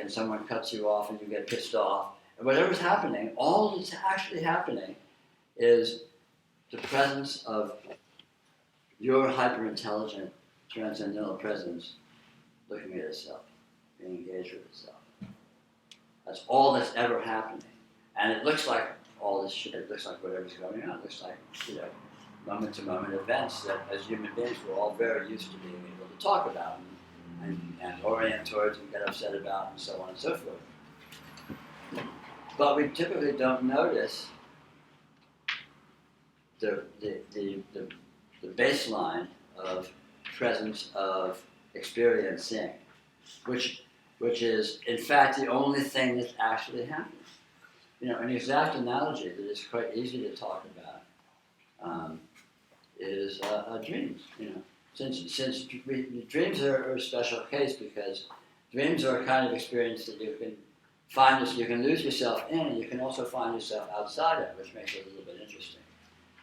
and someone cuts you off and you get pissed off, and whatever's happening, all that's actually happening is the presence of your hyper-intelligent transcendental presence looking at itself, being engaged with itself. That's all that's ever happening. And it looks like all this shit, it looks like whatever's going on, it looks like, moment-to-moment events that as human beings we're all very used to being able to talk about and orient towards and get upset about and so on and so forth. But we typically don't notice the baseline of presence of experiencing, which is in fact the only thing that's actually happening. An exact analogy that is quite easy to talk about is dreams. Since dreams are a special case because dreams are a kind of experience that you can find, you can lose yourself in, and you can also find yourself outside of, which makes it a little bit interesting.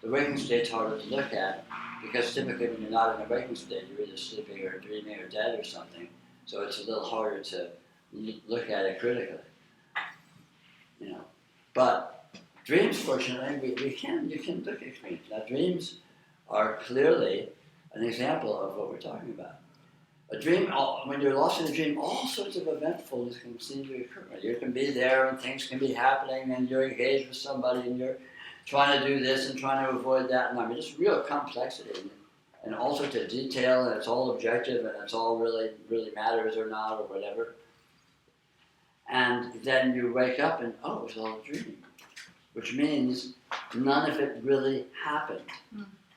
The waking state's harder to look at because typically when you're not in a waking state, you're either sleeping or dreaming or dead or something. So it's a little harder to look at it critically. But dreams, fortunately, you can look at dreams. Now, dreams are clearly an example of what we're talking about. A dream, when you're lost in a dream, all sorts of eventfulness can seem to occur. You can be there and things can be happening and you're engaged with somebody and you're trying to do this and trying to avoid that. And just real complexity and all sorts of detail, and it's all objective and it's all really matters or not or whatever. And then you wake up and, it was all a dream, which means none of it really happened.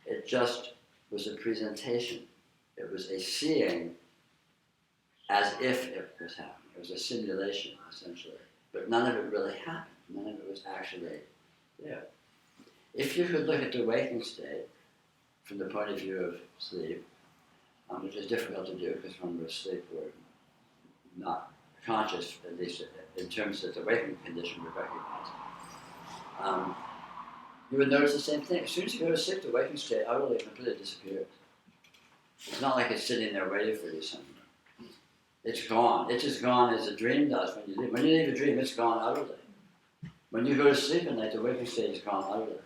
It just was a presentation. It was a seeing as if it was happening. It was a simulation, essentially. But none of it really happened. None of it was actually there. If you could look at the waking state from the point of view of sleep, which is difficult to do because when we're asleep we're not conscious, at least in terms of the waking condition we recognize, you would notice the same thing. As soon as you go to sleep, the waking state utterly, completely disappears. It's not like it's sitting there waiting for you somewhere. It's gone. It's as gone as a dream does when you leave. When you leave a dream, it's gone utterly. When you go to sleep at night, the waking state is gone utterly.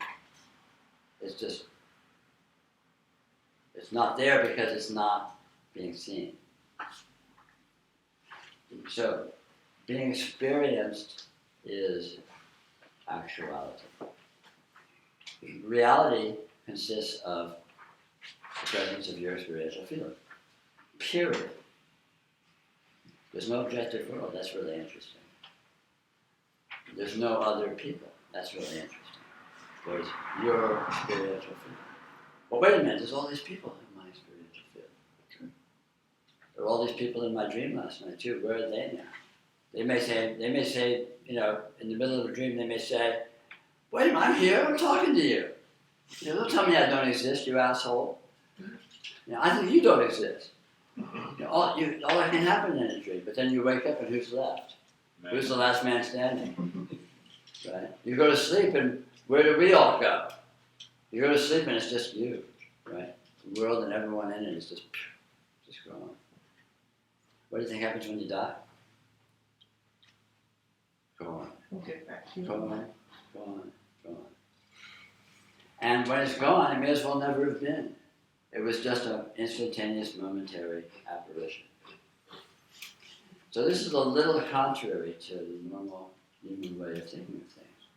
It's not there because it's not being seen. So, being experienced is actuality. Reality consists of the presence of your experiential feeling. Period. There's no objective world. That's really interesting. There's no other people. That's really interesting. There's your experiential feeling. Well, wait a minute. There's all these people in my experiential feeling. There are all these people in my dream last night too. Where are they now? They may say, in the middle of a dream, they may say, wait a minute, I'm here, I'm talking to you. Don't tell me I don't exist, you asshole. I think you don't exist. All that can happen in a dream, but then you wake up and who's left? Man. Who's the last man standing? Right? You go to sleep and where do we all go? You go to sleep and it's just you, right? The world and everyone in it is just gone. What do you think happens when you die? Gone. Okay, back to you. Gone. And when it's gone, it may as well never have been. It was just an instantaneous, momentary apparition. So this is a little contrary to the normal human way of thinking of things,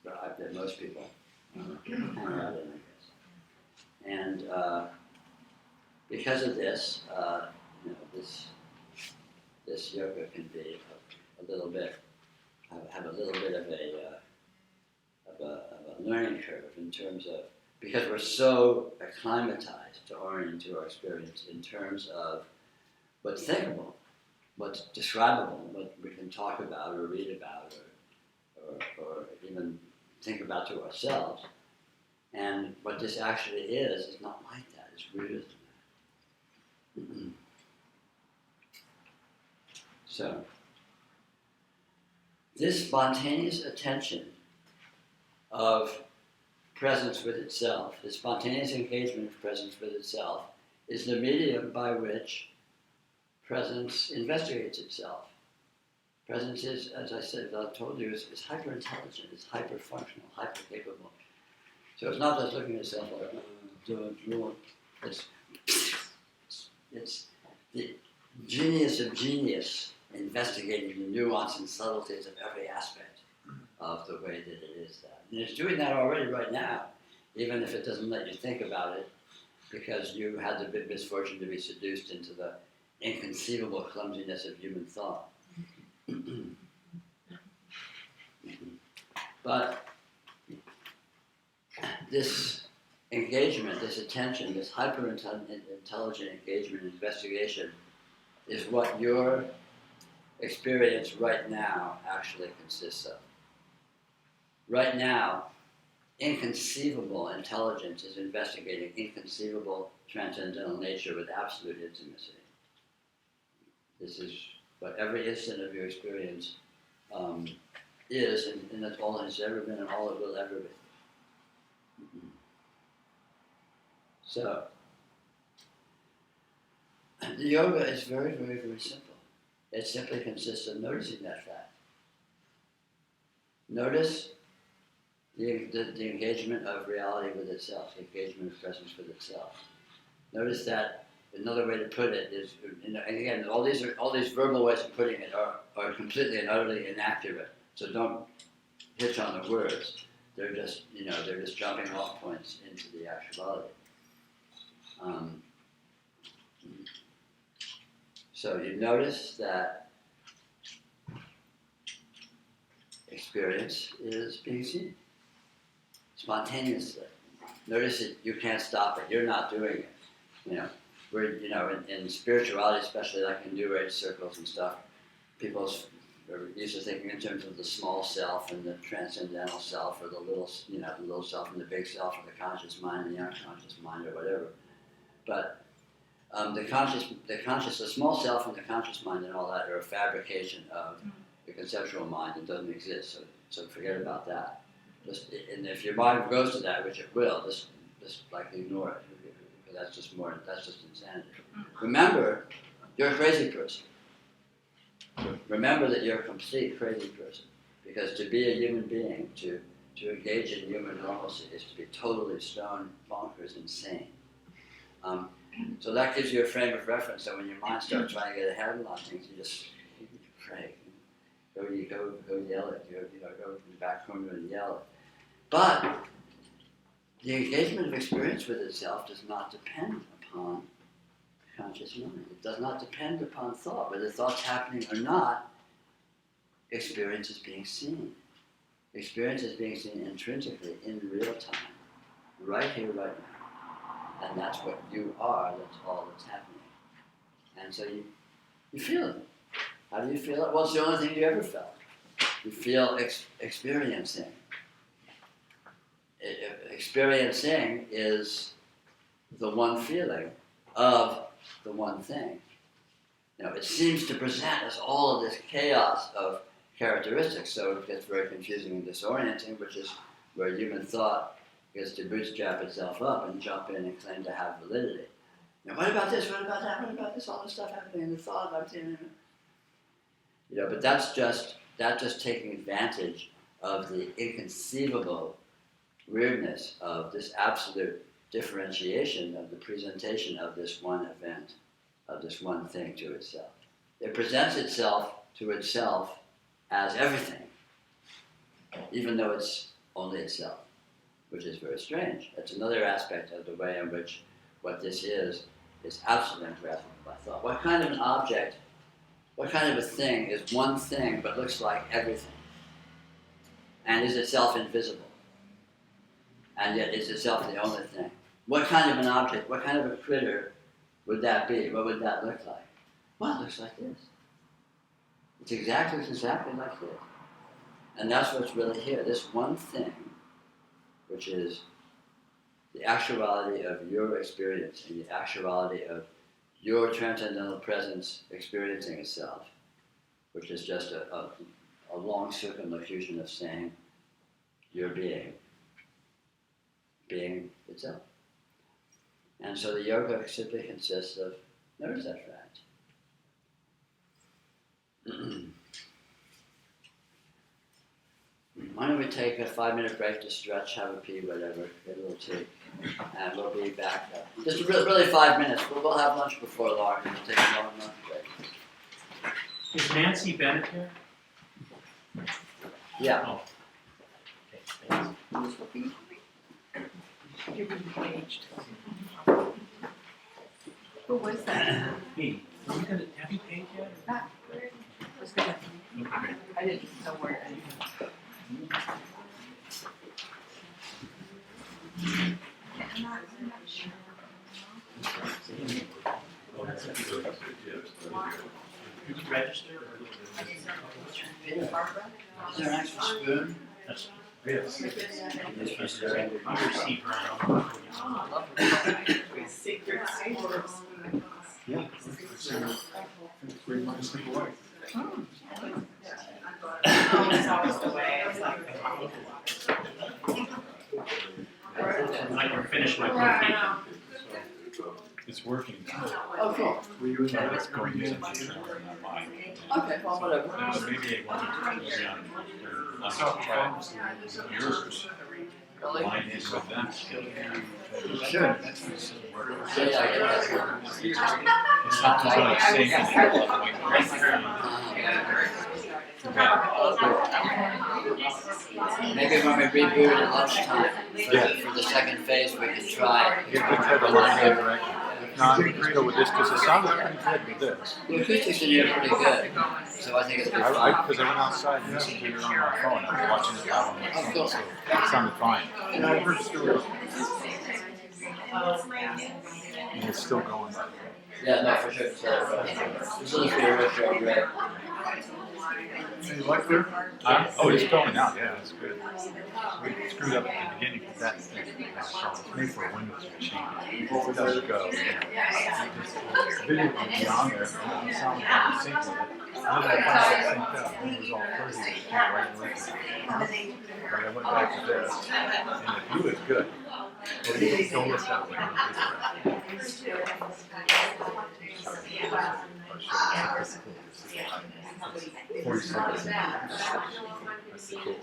that most people hang out in, I guess. And because of this, this yoga can be a little bit, have a little bit of a learning curve in terms of, because we're so acclimatized to orient to our experience in terms of what's thinkable, what's describable, what we can talk about or read about or even think about to ourselves. And what this actually is not like that. It's weirder than that. So, this spontaneous attention of presence with itself, the spontaneous engagement of presence with itself, is the medium by which presence investigates itself. Presence is, as I said, as I told you, is hyper intelligent, it's hyper functional, hyper capable. So it's not just looking at itself like, it's the genius of genius investigating the nuance and subtleties of every aspect of the way that it is that. And it's doing that already right now, even if it doesn't let you think about it, because you had the misfortune to be seduced into the inconceivable clumsiness of human thought. But this engagement, this attention, this hyper-intelligent engagement and investigation is what your experience right now actually consists of. Right now, inconceivable intelligence is investigating inconceivable transcendental nature with absolute intimacy. This is what every instant of your experience is, and that's all it has ever been and all it will ever be. So, the yoga is very, very, very simple. It simply consists of noticing that fact. Notice the engagement of reality with itself, the engagement of presence with itself. Notice that another way to put it is, and again, all these verbal ways of putting it are completely and utterly inaccurate. So don't hitch on the words. They're just jumping off points into the actuality. So you notice that experience is being seen spontaneously. Notice that you can't stop it. You're not doing it. We're in spirituality, especially like in New Age circles and stuff, people are used to thinking in terms of the small self and the transcendental self, or the little self and the big self, or the conscious mind and the unconscious mind, or whatever. But the small self and the conscious mind and all that are a fabrication of the conceptual mind and doesn't exist. So forget about that. And if your mind goes to that, which it will, just like ignore it. That's just insanity. Remember, you're a crazy person. Remember that you're a complete crazy person. Because to be a human being, to engage in human normalcy, is to be totally stone bonkers insane. So that gives you a frame of reference. So when your mind starts trying to get a handle on things, you just pray. Go yell it. Go to the back corner and yell it. But the engagement of experience with itself does not depend upon conscious mind. It does not depend upon thought. Whether thought's happening or not, experience is being seen. Experience is being seen intrinsically, in real time, right here, right now. And that's what you are, that's all that's happening. And so you feel it. How do you feel it? Well, it's the only thing you ever felt. You feel experiencing. Experiencing is the one feeling of the one thing. It seems to present as all of this chaos of characteristics, so it gets very confusing and disorienting, which is where human thought gets to bootstrap itself up and jump in and claim to have validity. What about this? What about that? What about this? All this stuff happening in the thought. But that's just taking advantage of the inconceivable weirdness of this absolute differentiation of the presentation of this one event, of this one thing to itself. It presents itself to itself as everything, even though it's only itself, which is very strange. That's another aspect of the way in which what this is absolutely ungraspable by thought. What kind of an object, what kind of a thing is one thing but looks like everything, and is itself invisible? And yet is itself the only thing. What kind of an object, what kind of a critter would that be? What would that look like? Well, it looks like this. It's exactly like this. And that's what's really here. This one thing, which is the actuality of your experience and the actuality of your transcendental presence experiencing itself, which is just a long circumlocution of saying your being itself. And so the yoga simply consists of, notice that fact. Why don't we take a 5-minute break to stretch, have a pee, whatever, get a little tea, and we'll be back. Just really 5 minutes. We'll have lunch before long, and we'll take a long lunch break. Is Nancy Bennett here? Yeah. Oh. Okay, Who was that? hey, have you paid yet? Was that? Okay. I didn't know where. You registered? Barbara? Is there an extra spoon? Yes. Yes. You received her. Secret Yeah. Great minds think alike. It's always the way. It's like, I can finish my cookie. It's working now. Oh, cool. Were you in the it's going using my phone, not mine. Okay, well, whatever. So maybe I wanted to use it on yours. Really? Mine is with them. Sure. It's Yeah, I get that. not the same thing. Maybe when we reboot at lunchtime, for the second phase, we can try. You can try the line direction. No, I'm going to go with this because it sounded pretty good with this. The acoustics in here are pretty good, so I think it's good fun. Because I went outside and listened to it on my phone. I was watching it out on my phone, so it sounded fine. And it's still going, by the way. Yeah, no, for sure. So, this is pretty rich, great. You like there? Oh, it's going out, yeah, it's good. We screwed up at the beginning with that thing. It's made for a Windows machine. It does go. The video was on there, and it sounded kind of sync with it. And then I finally synced up, and it was all fuzzy. Right away. But I went back to this, and the view is good. Well, you don't look that way. I'll show you. 40 seconds. That's cool.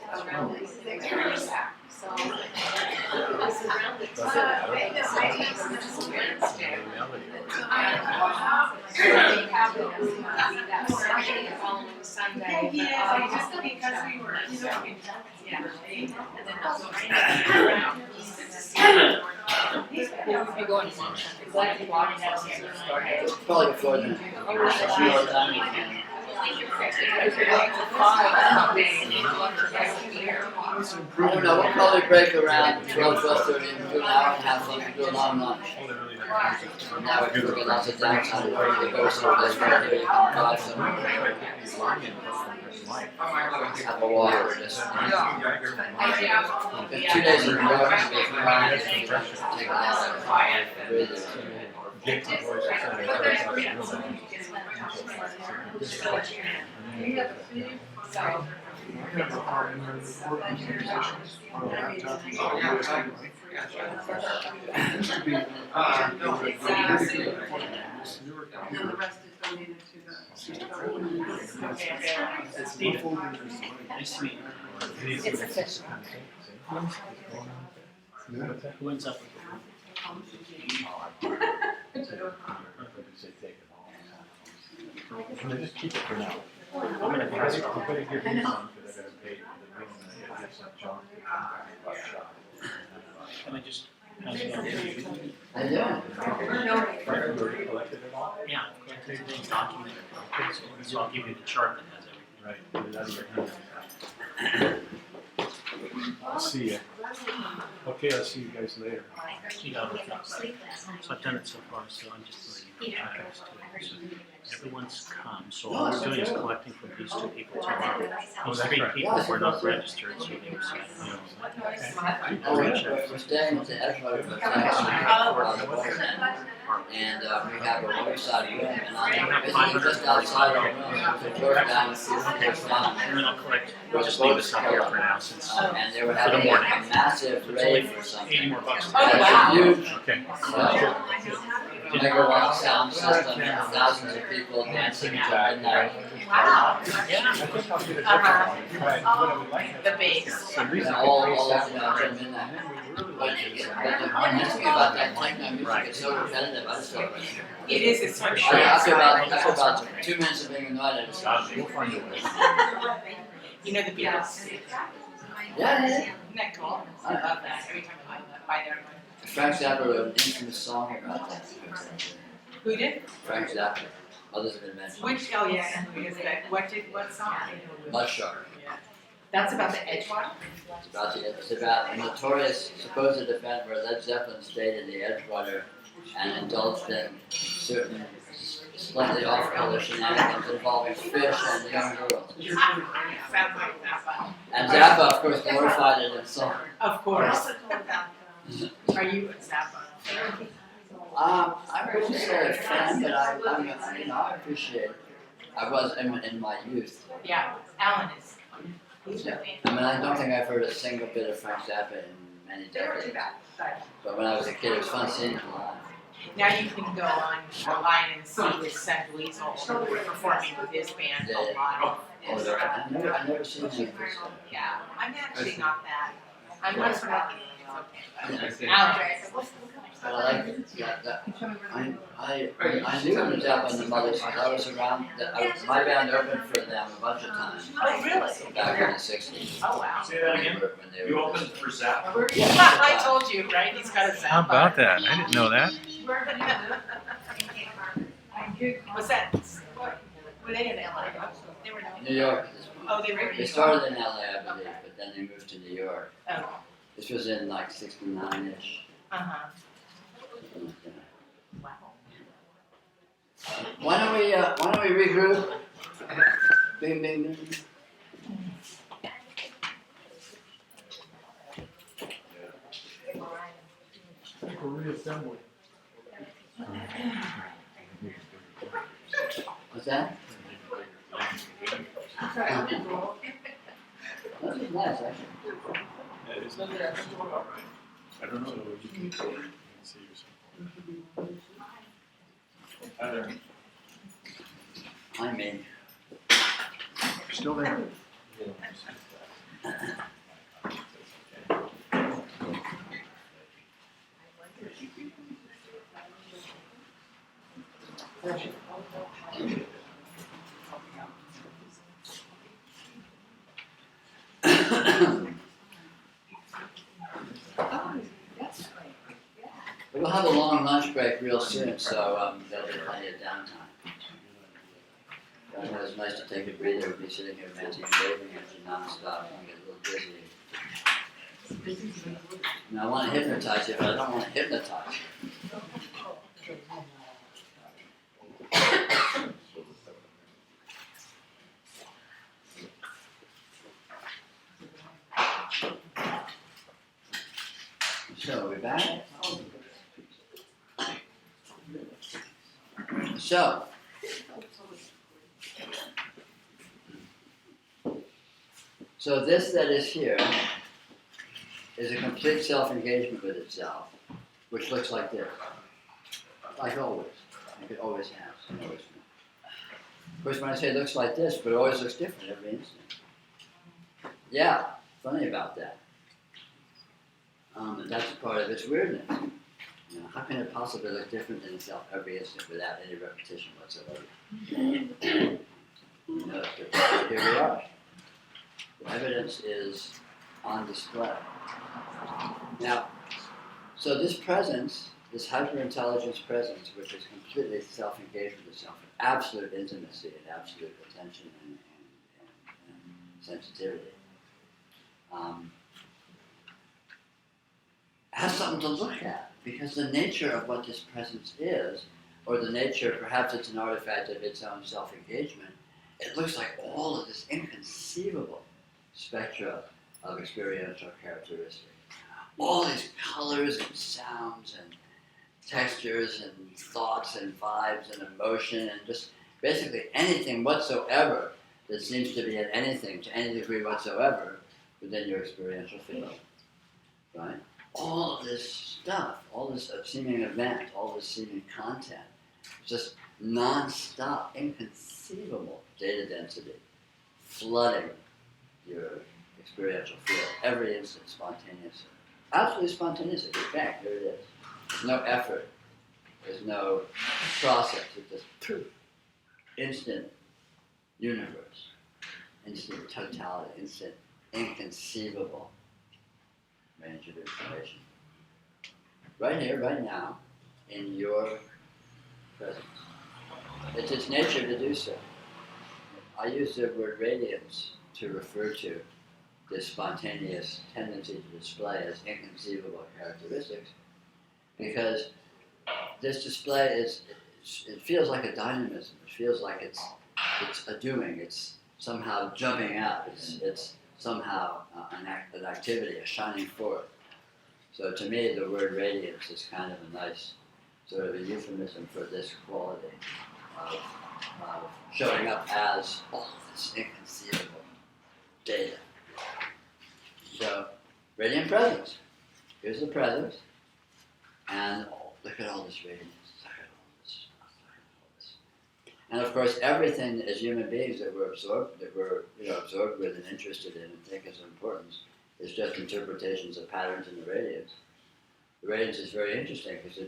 Probably before then. I don't know, we'll probably break around 12:30 and do an hour and a half, so we can do a long lunch. Now we can get lots of downtime where you go somewhere that's right here, you can drive somewhere. Have a walk or just. If 2 days in a row, if you want to take a nap, really. Nice to meet you. Who ends up with Can I just keep it for now? I'm going to I'm going to give you some because I got to pay for the meeting and I got to give some junk. Can I just pass it on to you? I do. Yeah, collected everything, documented. So I'll give you the chart that has everything. Right, put it out of your hand. I'll see you. Okay, I'll see you guys later. You got it. So I've done it so far, so I'm just going to context to it. So everyone's come, so all we're doing is collecting from these two people tomorrow. These that's 3 right. people were not registered, so they were signed. Oh, we're staying with the headquarters, but next week, and we have a riverside room, and I'm visiting just outside our room, so we're down to see the first time. And then I'll collect, we'll just leave this up here for now since And they were having a massive it's only rave or something. 80 more bucks. It was huge. Okay. So, megawatt sound system and thousands of people dancing until midnight. Wow. Yeah. I think I'll get a different one. Right. What I would like The to- bass. So And music all and bass up sounds until great. midnight. And then we really But like the it. nice thing about that techno music is so repetitive, I just don't It is, it's so short. after about 2 minutes of being annoyed, I just We'll find a way. You know the Beatles? yeah. Isn't that cool? I love that. Every time I buy there, I'm like, Frank Zappa wrote an infamous song about that. who did? Frank Zappa. Others have been mentioned. Which, oh yeah, and who is that? What song? Much sharper. Yeah. That's about the Edgewater? It's about a notorious supposed event where Led Zeppelin stayed in the Edgewater and indulged in certain slightly off-color shenanigans involving fish and young girls. Sounds like Zappa. And Zappa, of course, glorified it in song. Of course. Are you a Zappa? I wouldn't say a fan, but I appreciate it. I was in my youth. Yeah, Alan is. Yeah. I mean, I don't think I've heard a single bit of Frank Zappa in many decades. But when I was a kid, it was fun seeing him live. Now you can go online and see his son Weasel performing with his band a lot. I've never seen him. Yeah, I'm actually not that. I'm not so lucky. Alan. But I like it. I knew him Zappa and the Mothers because I was around. My band opened for them a bunch of times. Oh, really? Back in the 60s. Oh, wow. Say that again? When they You were- opened for Zappa? I told you, right? He's got a Zappa. How about that? I didn't know that. Was that, were they in LA? They were not. New York. Oh, they were. They started in LA, I believe, but then they moved to New York. Oh, This was in like 69-ish. uh-huh. Wow. Why don't we regroup? Bing, bing, bing. What's that? That was nice, actually. I don't know. You can see yourself. I mean, Still there. we'll have a long lunch break real soon, so there'll be plenty of downtime. I know it's nice to take a breather and be sitting here ranting and raving at you nonstop and get a little dizzy. And I want to hypnotize you, but I don't want to hypnotize you. So, we're back. So this that is here is a complete self-engagement with itself, which looks like this, like always, like it always has, and always will. Of course, when I say it looks like this, but it always looks different every instant. Yeah, funny about that. And that's part of its weirdness. You know, how can it possibly look different than itself every instant without any repetition whatsoever? You know, but here we are. The evidence is on display. Now, so this presence, this hyper-intelligence presence, which is completely self-engaged with itself, with absolute intimacy and absolute attention and sensitivity, has something to look at, because the nature of what this presence is, or the nature, perhaps it's an artifact of its own self-engagement, it looks like all of this inconceivable spectra of experiential characteristics. All these colors and sounds and textures and thoughts and vibes and emotion and just basically anything whatsoever that seems to be an anything to any degree whatsoever within your experiential field, right? all of this stuff, all this seeming event, all this seeming content, just non-stop, inconceivable data density, flooding your experiential field every instant spontaneously. Absolutely spontaneously. Bang, here it is. There's no effort. There's no process. It's just poof, instant universe, instant totality, instant inconceivable range of information. Right here, right now, in your presence. It's its nature to do so. I use the word radiance to refer to this spontaneous tendency to display as inconceivable characteristics, because this display it feels like a dynamism. It feels like it's a doing. It's somehow jumping out. It's somehow an activity, a shining forth. So to me, the word radiance is kind of a nice sort of a euphemism for this quality of showing up as all this inconceivable data. So, radiant presence. Here's the presence, and look at all this radiance. Look at all this. Look at all this. And of course, everything as human beings that we're absorbed with and interested in and think is important is just interpretations of patterns in the radiance. The radiance is very interesting because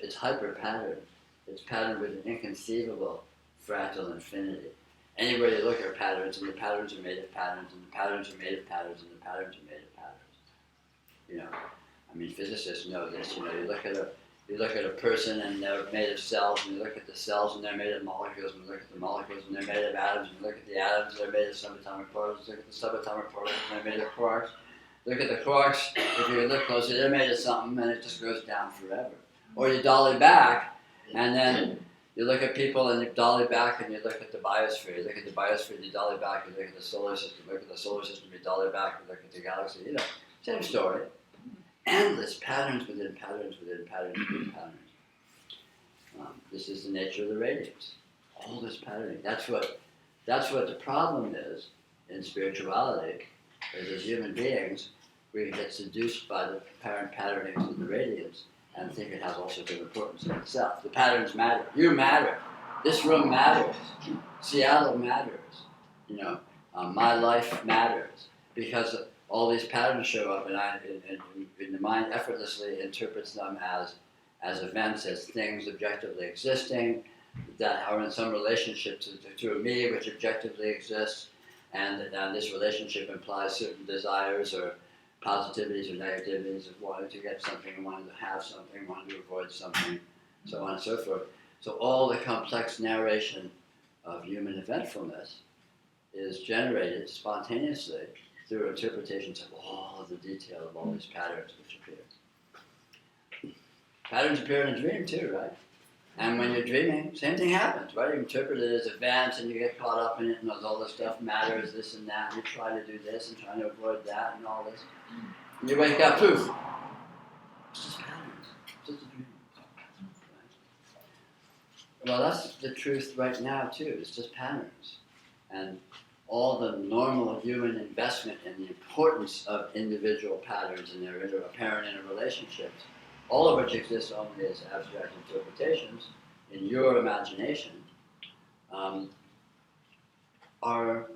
it's hyper-patterned. It's patterned with an inconceivable fractal infinity. Anywhere you look at patterns, and the patterns are made of patterns, and the patterns are made of patterns, and the patterns are made of patterns. I mean, physicists know this. You look at a person, and they're made of cells, and you look at the cells, and they're made of molecules, and you look at the molecules, and they're made of atoms, and you look at the atoms, they're made of subatomic particles. Look at the subatomic particles, and they're made of quarks. Look at the quarks. If you look closely, they're made of something, and it just goes down forever. Or you dolly back, and then you look at people and you dolly back and you look at the biosphere. You look at the biosphere, you dolly back, you look at the solar system. You look at the solar system, you dolly back, you look at the galaxy. Same story. Endless patterns within patterns within patterns within patterns. This is the nature of the radiance. All this patterning. That's what the problem is in spirituality, is as human beings, we get seduced by the apparent patternings of the radiance and think it has all sorts of importance in itself. The patterns matter. You matter. This room matters. Seattle matters. My life matters. Because all these patterns show up, and the mind effortlessly interprets them as events, as things objectively existing, that are in some relationship to a me which objectively exists, and this relationship implies certain desires or positivities or negativities of wanting to get something, wanting to have something, wanting to avoid something, so on and so forth. So all the complex narration of human eventfulness is generated spontaneously through interpretations of all of the detail of all these patterns which appear. Patterns appear in a dream too, right? And when you're dreaming, same thing happens, right? You interpret it as events and you get caught up in it and all this stuff matters, this and that, and you try to do this and try to avoid that and all this. And you wake up, poof. It's just patterns. It's just a dream. Well, that's the truth right now too. It's just patterns. And all the normal human investment in the importance of individual patterns and their apparent interrelationships, all of which exist only as abstract interpretations in your imagination, are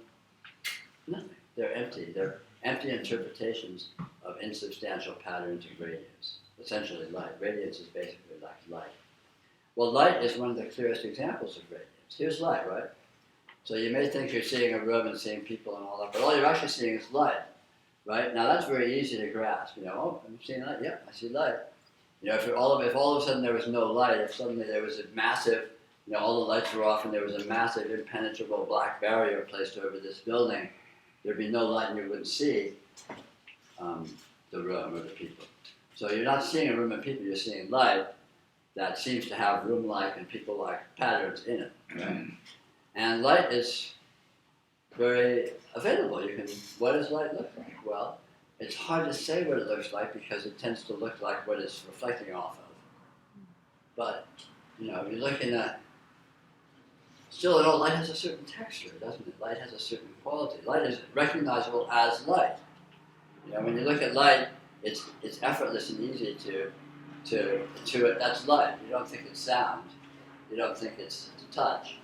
nothing. They're empty. They're empty interpretations of insubstantial patterns of radiance, essentially light. Radiance is basically like light. Well, light is one of the clearest examples of radiance. Here's light, right? So you may think you're seeing a room and seeing people and all that, but all you're actually seeing is light, right? Now that's very easy to grasp. Oh, I'm seeing light. Yeah, I see light. If all of a sudden there was no light, if suddenly there was a massive, all the lights were off and there was a massive impenetrable black barrier placed over this building, there'd be no light and you wouldn't see the room or the people. So you're not seeing a room of people, you're seeing light that seems to have room-like and people-like patterns in it, right? And light is very available. What does light look like? Well, it's hard to say what it looks like because it tends to look like what it's reflecting off of. But, if you look in still light has a certain texture, doesn't it? Light has a certain quality. Light is recognizable as light. When you look at light, it's effortless and easy to that's light. You don't think it's sound. You don't think it's touch,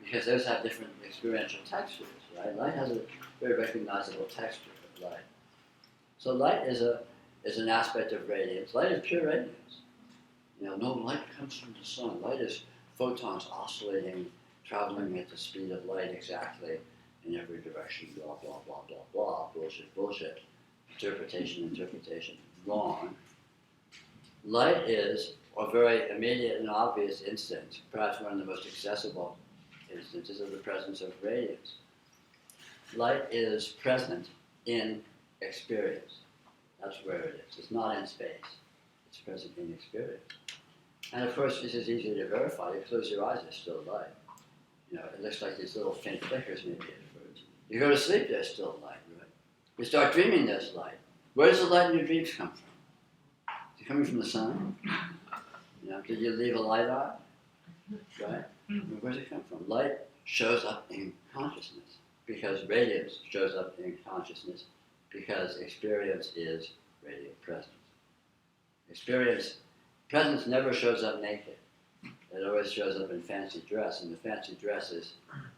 because those have different experiential textures, right? Light has a very recognizable texture of light. So light is an aspect of radiance. Light is pure radiance. No light comes from the sun. Light is photons oscillating, traveling at the speed of light exactly in every direction, blah, blah, blah, blah, blah, bullshit, interpretation, wrong. Light is a very immediate and obvious instance, perhaps one of the most accessible instances of the presence of radiance. Light is present in experience. That's where it is. It's not in space. It's present in experience. And of course, this is easy to verify. You close your eyes, there's still light. It looks like these little faint flickers maybe at first. You go to sleep, there's still light, right? You start dreaming, there's light. Where does the light in your dreams come from? Is it coming from the sun? Did you leave a light on? Right? Where does it come from? Light shows up in consciousness because radiance shows up in consciousness because experience is radiant presence. Presence never shows up naked. It always shows up in fancy dress, and the fancy dress is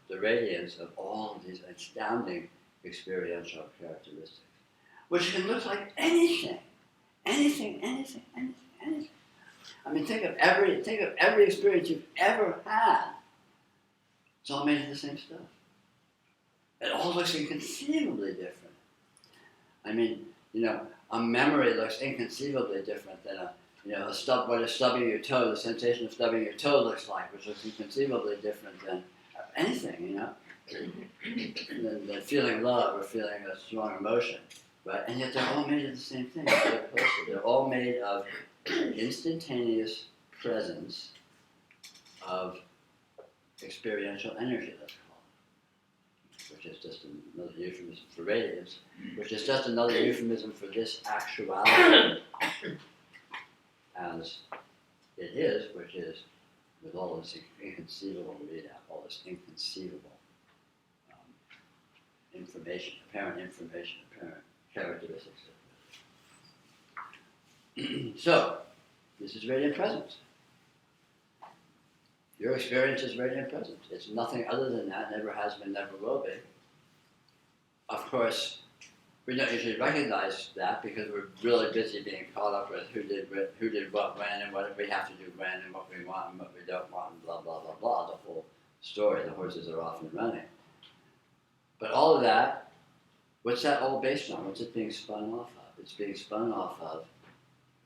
the radiance of all of these astounding experiential characteristics, which can look like anything. I mean, think of every experience you've ever had. It's all made of the same stuff. It all looks inconceivably different. I mean, a memory looks inconceivably different than what stubbing your toe, the sensation of stubbing your toe looks like, which looks inconceivably different than anything, than feeling love or feeling a strong emotion, right? And yet they're all made of the same thing. They're all made of instantaneous presence of experiential energy, let's call it, which is just another euphemism for radiance, which is just another euphemism for this actuality as it is, which is with all this inconceivable readout, all this inconceivable apparent characteristics. So, this is radiant presence. Your experience is radiant presence. It's nothing other than that, never has been, never will be. Of course, we don't usually recognize that because we're really busy being caught up with who did what when and what we have to do when and what we want and what we don't want and blah, blah, blah, blah. The whole story, the horses are off and running. But all of that, what's that all based on? What's it being spun off of? It's being spun off of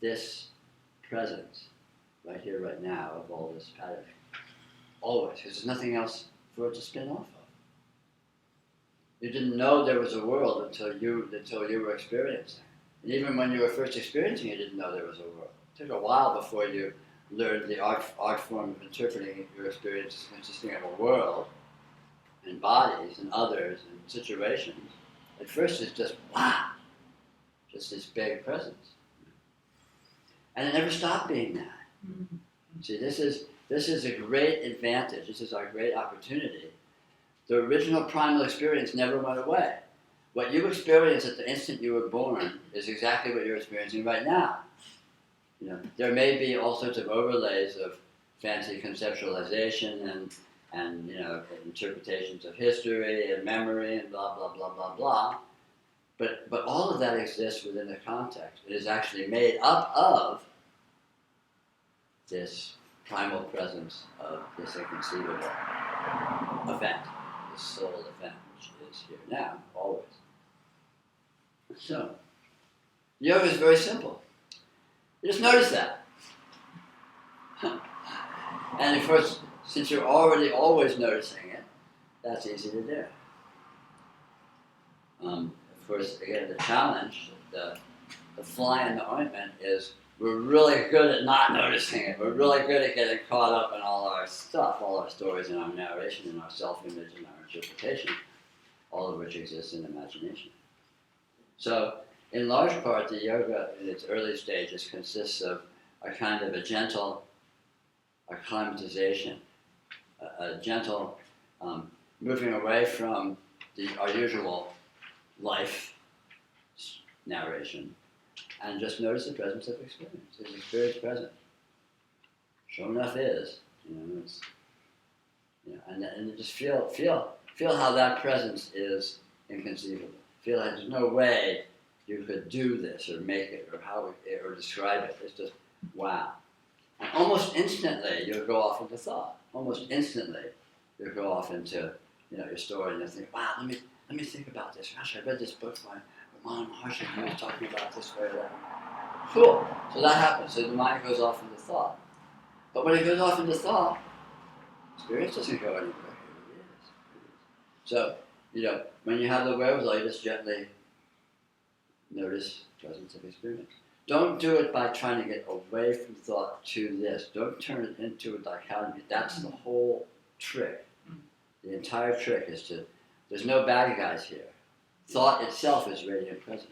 this presence, right here, right now, of all this pattern. Always, because there's nothing else for it to spin off of. You didn't know there was a world until you were experiencing. And even when you were first experiencing, you didn't know there was a world. It took a while before you learned the art form of interpreting your experiences consisting of a world, and bodies, and others, and situations. At first it's just, wow, just this big presence. And it never stopped being that. Mm-hmm. See, this is a great advantage. This is our great opportunity. The original primal experience never went away. What you experience at the instant you were born is exactly what you're experiencing right now. There may be all sorts of overlays of fancy conceptualization and interpretations of history and memory and blah, blah, blah, blah, blah. But all of that exists within the context. It is actually made up of this primal presence of this inconceivable event, this soul event, which is here now, always. So, yoga is very simple. You just notice that. And of course, since you're already always noticing it, that's easy to do. Of course, again, the challenge, the fly in the ointment is we're really good at not noticing it. We're really good at getting caught up in all our stuff, all our stories and our narration and our self-image and our interpretation, all of which exists in imagination. So, in large part, the yoga in its early stages consists of a kind of a gentle acclimatization, a gentle moving away from our usual life narration and just notice the presence of experience. Is experience present? Sure enough, is. It's, and just feel how that presence is inconceivable. Feel like there's no way you could do this or make it or describe it. It's just wow. And almost instantly you'll go off into thought. Almost instantly you'll go off into your story and you'll think, wow, let me think about this. Gosh, I read this book by Ramana Maharshi who was talking about this way or that. Cool. So that happens. So the mind goes off into thought. But when it goes off into thought, experience doesn't go anywhere. It is. So, when you have the wherewithal, you just gently notice presence of experience. Don't do it by trying to get away from thought to this. Don't turn it into a dichotomy. That's the whole trick. The entire trick is there's no bad guys here. Thought itself is radiant presence.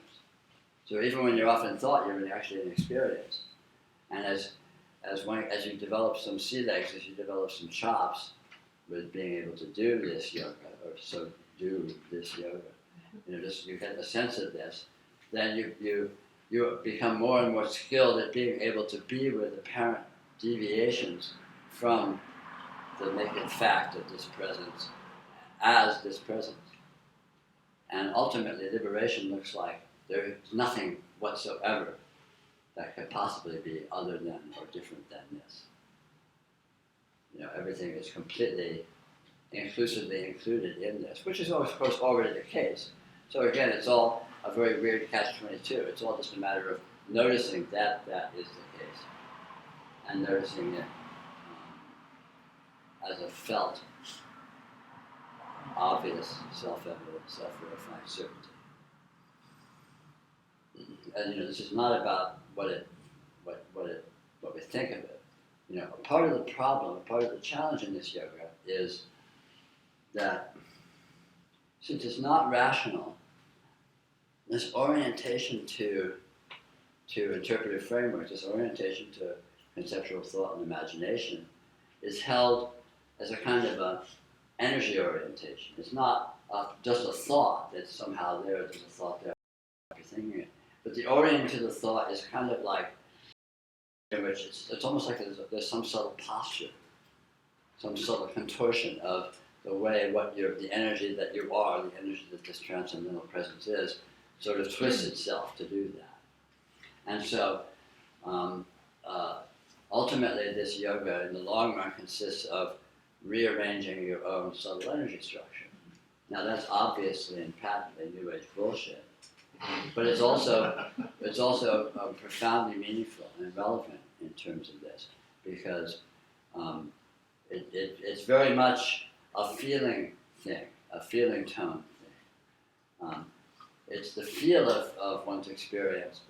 So even when you're off in thought, you're actually in experience. And as you develop some sea legs, as you develop some chops with being able to do this yoga, just you get the sense of this, then you become more and more skilled at being able to be with apparent deviations from the naked fact of this presence as this presence. And ultimately, liberation looks like there is nothing whatsoever that could possibly be other than or different than this. Everything is completely, inclusively included in this, which is, of course, already the case. So again, it's all a very weird catch-22. It's all just a matter of noticing that is the case, and noticing it as a felt, obvious, self-evident, self-verifying certainty. And this is not about what we think of it. A part of the problem, a part of the challenge in this yoga is that since it's not rational, this orientation to interpretive frameworks, this orientation to conceptual thought and imagination, is held as a kind of a energy orientation. It's not just a thought that's somehow there's a thought there, thinking it. But the orienting to the thought is kind of like, in which it's almost like there's some subtle posture, some subtle contortion of the way the energy that you are, the energy that this transcendental presence is, sort of twists itself to do that. And so, ultimately, this yoga in the long run consists of rearranging your own subtle energy structure. Now, that's obviously and patently New Age bullshit. But it's also profoundly meaningful and relevant in terms of this, because it's very much a feeling thing, a feeling tone thing. It's the feel of one's experience.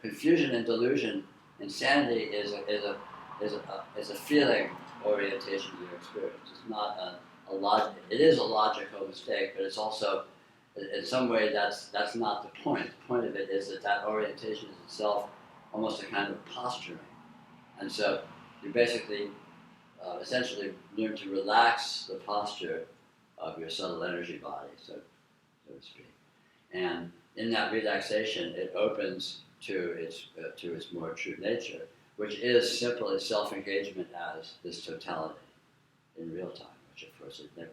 Confusion and delusion, insanity is a feeling orientation to your experience. It's not a logic. It is a logical mistake, but it's also, in some way, that's not the point. The point of it is that orientation is itself almost a kind of posturing. And so you basically, essentially learn to relax the posture of your subtle energy body, so to speak. And in that relaxation, it opens to its more true nature, which is simply self-engagement as this totality in real time, which of course it never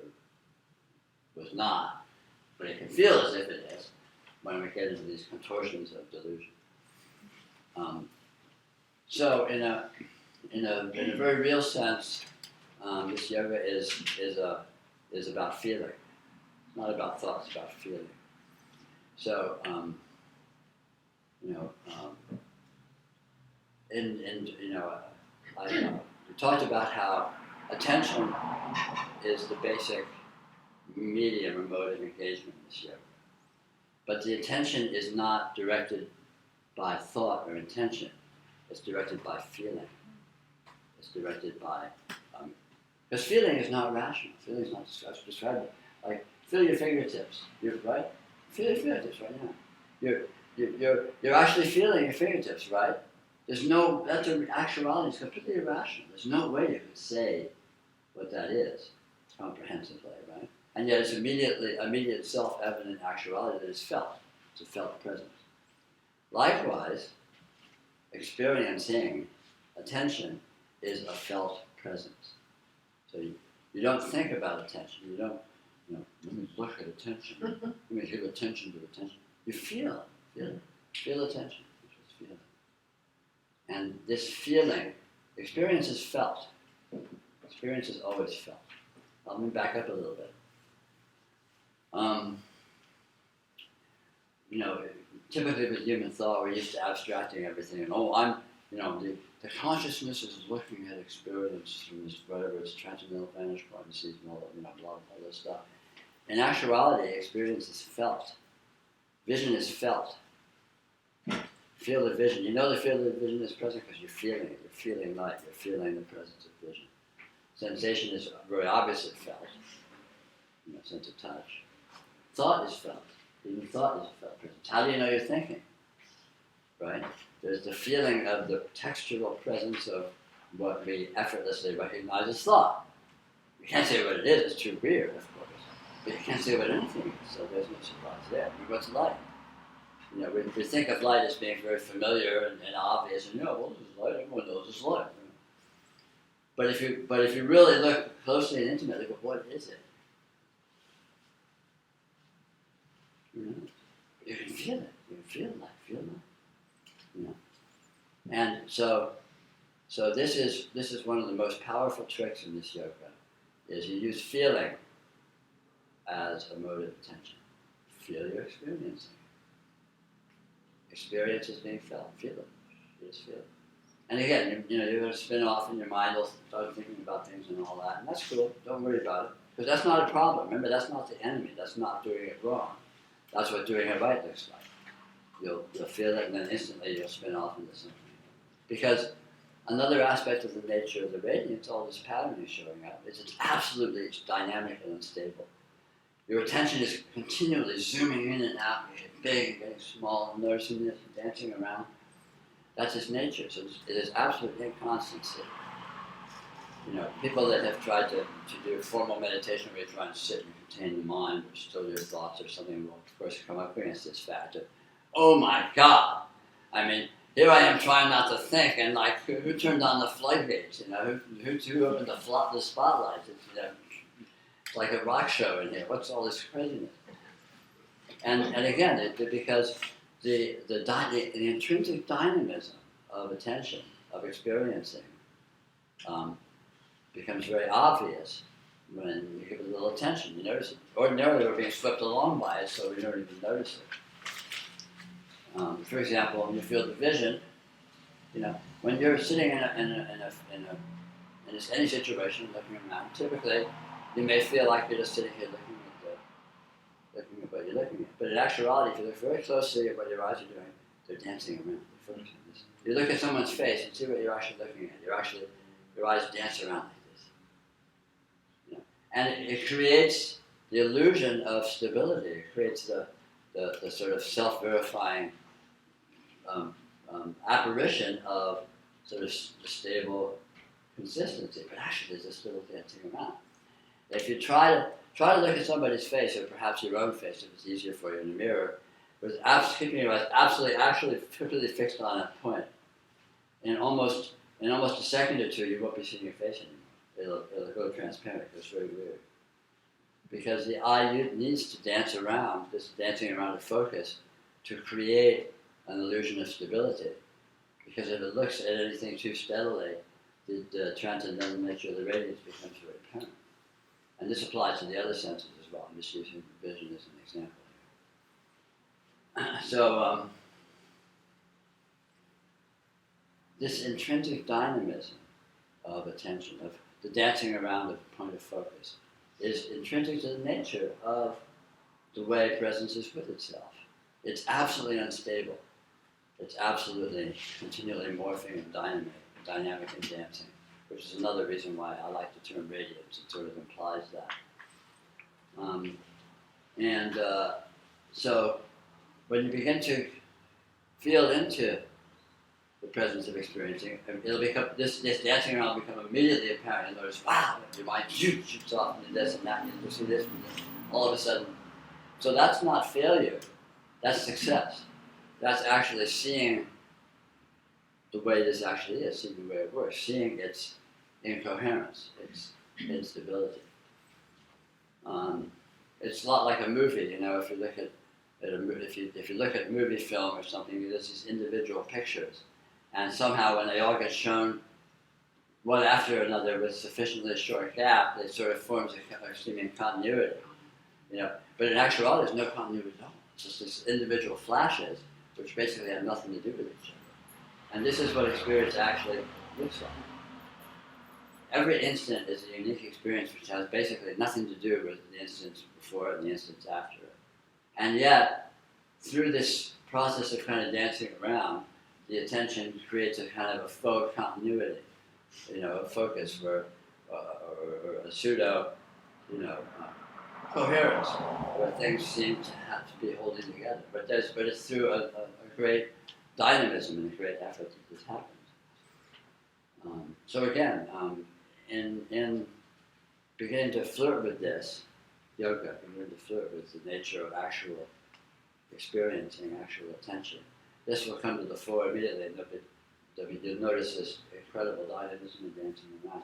was not. But it can feel as if it is when we get into these contortions of delusion. So, in a very real sense, this yoga is about feeling. It's not about thoughts; it's about feeling. So, we talked about how attention is the basic medium or mode of engagement in this yoga. But the attention is not directed by thought or intention. It's directed by feeling. It's directed by, because feeling is not rational. Feeling is not describable. Like, feel your fingertips, right? Feel your fingertips right now. You're actually feeling your fingertips, right? That's an actuality. It's completely irrational. There's no way you could say what that is comprehensively, right? And yet it's immediate self-evident actuality that is felt. It's a felt presence. Likewise, experiencing attention is a felt presence. So you don't think about attention. You don't, let me look at attention. Let me give attention to attention. You feel it. Feel attention. Just feel it. And this feeling, experience is felt. Experience is always felt. Let me back up a little bit. Typically with human thought, we're used to abstracting everything. And the consciousness is looking at experience through this, whatever it's transcendental vantage point, and sees all this stuff. In actuality, experience is felt. Vision is felt. Field of vision. You know the field of vision is present because you're feeling it. You're feeling light. You're feeling the presence of vision. Sensation is very obviously felt. Sense of touch. Thought is felt. Even thought is felt presence. How do you know you're thinking? Right? There's the feeling of the textural presence of what we effortlessly recognize as thought. You can't say what it is, it's too weird, of course. But you can't say what anything is, so there's no surprise there. What's light? We think of light as being very familiar and obvious, and this is light, everyone knows it's light. But if you really look closely and intimately, what is it? You can feel it. You can feel light. And so this is one of the most powerful tricks in this yoga, is you use feeling as a mode of attention. Feel your experiencing. Experience is being felt. Feel it. You just feel it. And again, you're going to spin off in your mind, you'll start thinking about things and all that, and that's cool. Don't worry about it, because that's not a problem. Remember, that's not the enemy. That's not doing it wrong. That's what doing it right looks like. You'll feel it, and then instantly you'll spin off into something. Because another aspect of the nature of the radiance, all this patterning showing up, is it's absolutely dynamic and unstable. Your attention is continually zooming in and out, getting big and getting small, and noticing this and dancing around. That's its nature. So it is absolute inconstancy. People that have tried to do formal meditation where you try and sit and contain the mind or still your thoughts or something will, of course, come up against this fact of, oh my God! I mean, here I am trying not to think, and who turned on the floodgates? Who opened the spotlights? It's like a rock show in here. What's all this craziness? And again, because the intrinsic dynamism of attention, of experiencing, becomes very obvious when you give it a little attention. You notice it. Ordinarily, we're being swept along by it, so we don't even notice it. For example, in your field of vision, when you're sitting in any situation, looking around, typically you may feel like you're just sitting here looking at what you're looking at. But in actuality, if you look very closely at what your eyes are doing, they're dancing around. They're focusing on this. You look at someone's face and see what you're actually looking at. Your eyes dance around like this. And it creates the illusion of stability. It creates the sort of self-verifying apparition of sort of stable consistency. But actually, there's this little dancing around. If you try to look at somebody's face, or perhaps your own face, if it's easier for you in the mirror, with keeping your eyes actually fixed on a point, in almost a second or two, you won't be seeing your face anymore. It'll go transparent. It's very weird. Because the eye needs to dance around, this dancing around a focus, to create an illusion of stability. Because if it looks at anything too steadily, the transcendental nature of the radiance becomes very apparent. And this applies to the other senses as well. I'm just using vision as an example here. So, this intrinsic dynamism of attention, of the dancing around of the point of focus, is intrinsic to the nature of the way presence is with itself. It's absolutely unstable. It's absolutely continually morphing and dynamic and dancing, which is another reason why I like the term radiance. It sort of implies that. So when you begin to feel into the presence of experiencing, it'll become this dancing around will become immediately apparent. You'll notice, wow, your mind shoots off into this and that, and you'll see this, and this, all of a sudden. So that's not failure, that's success. That's actually seeing the way this actually is, seeing the way it works, seeing its incoherence, its instability. It's a lot like a movie, you know. If you look at if you look at movie film or something, there's these individual pictures, and somehow when they all get shown one after another with sufficiently short gap, it sort of forms a seeming continuity, you know. But in actuality, there's no continuity at all. It's just these individual flashes, which basically have nothing to do with each other. And this is what experience actually looks like. Every instant is a unique experience which has basically nothing to do with the instance before it and the instance after it. And yet, through this process of kind of dancing around, the attention creates a kind of a faux continuity, you know, a focus or a pseudo, you know, coherence, where things seem to have to be holding together. But it's through a great dynamism and a great effort that this happens. So again, in beginning to flirt with this, yoga, beginning to flirt with the nature of actual experiencing, actual attention, this will come to the fore immediately. You'll notice this incredible dynamism and dancing around.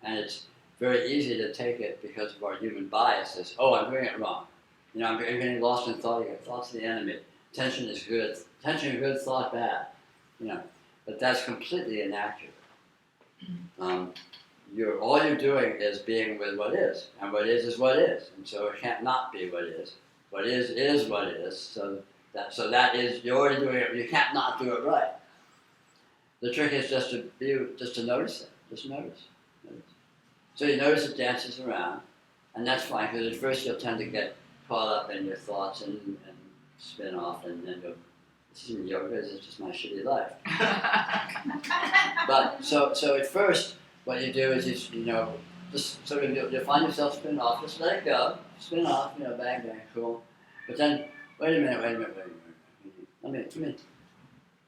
And it's very easy to take it because of our human biases. Oh, I'm doing it wrong. You know, I'm getting lost in thought again. Thought's the enemy. Tension is good. Tension is good, thought bad. You know, but that's completely inaccurate. All you're doing is being with what is, and what is what is, and so it can't not be what is. What is what is. So that is, you're already doing it. You can't not do it right. The trick is just to notice it. Just notice. So you notice it dances around, and that's fine, because at first you'll tend to get caught up in your thoughts and spin off, and then you'll, this isn't yoga, this is just my shitty life. But so at first, what you do is just sort of you'll find yourself spin off, just let it go, spin off, bang, bang, cool. But then, wait a minute. Let me.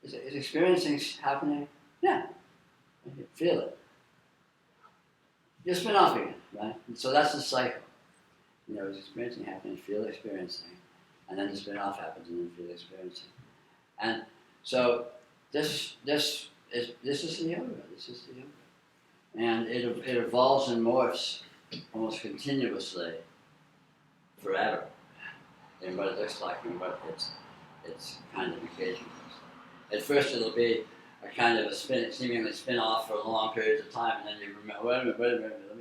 Is experiencing happening? Yeah. Feel it. You spin off again, right? And so that's the cycle. Is experiencing happening, feel experiencing, and then the spin off happens, and then feel experiencing. And so this is the yoga. This is the yoga, and it evolves and morphs almost continuously, forever, in what it looks like and what its kind of occasion is. At first, it'll be a kind of a seemingly spin off for long periods of time, and then you remember, wait a minute, let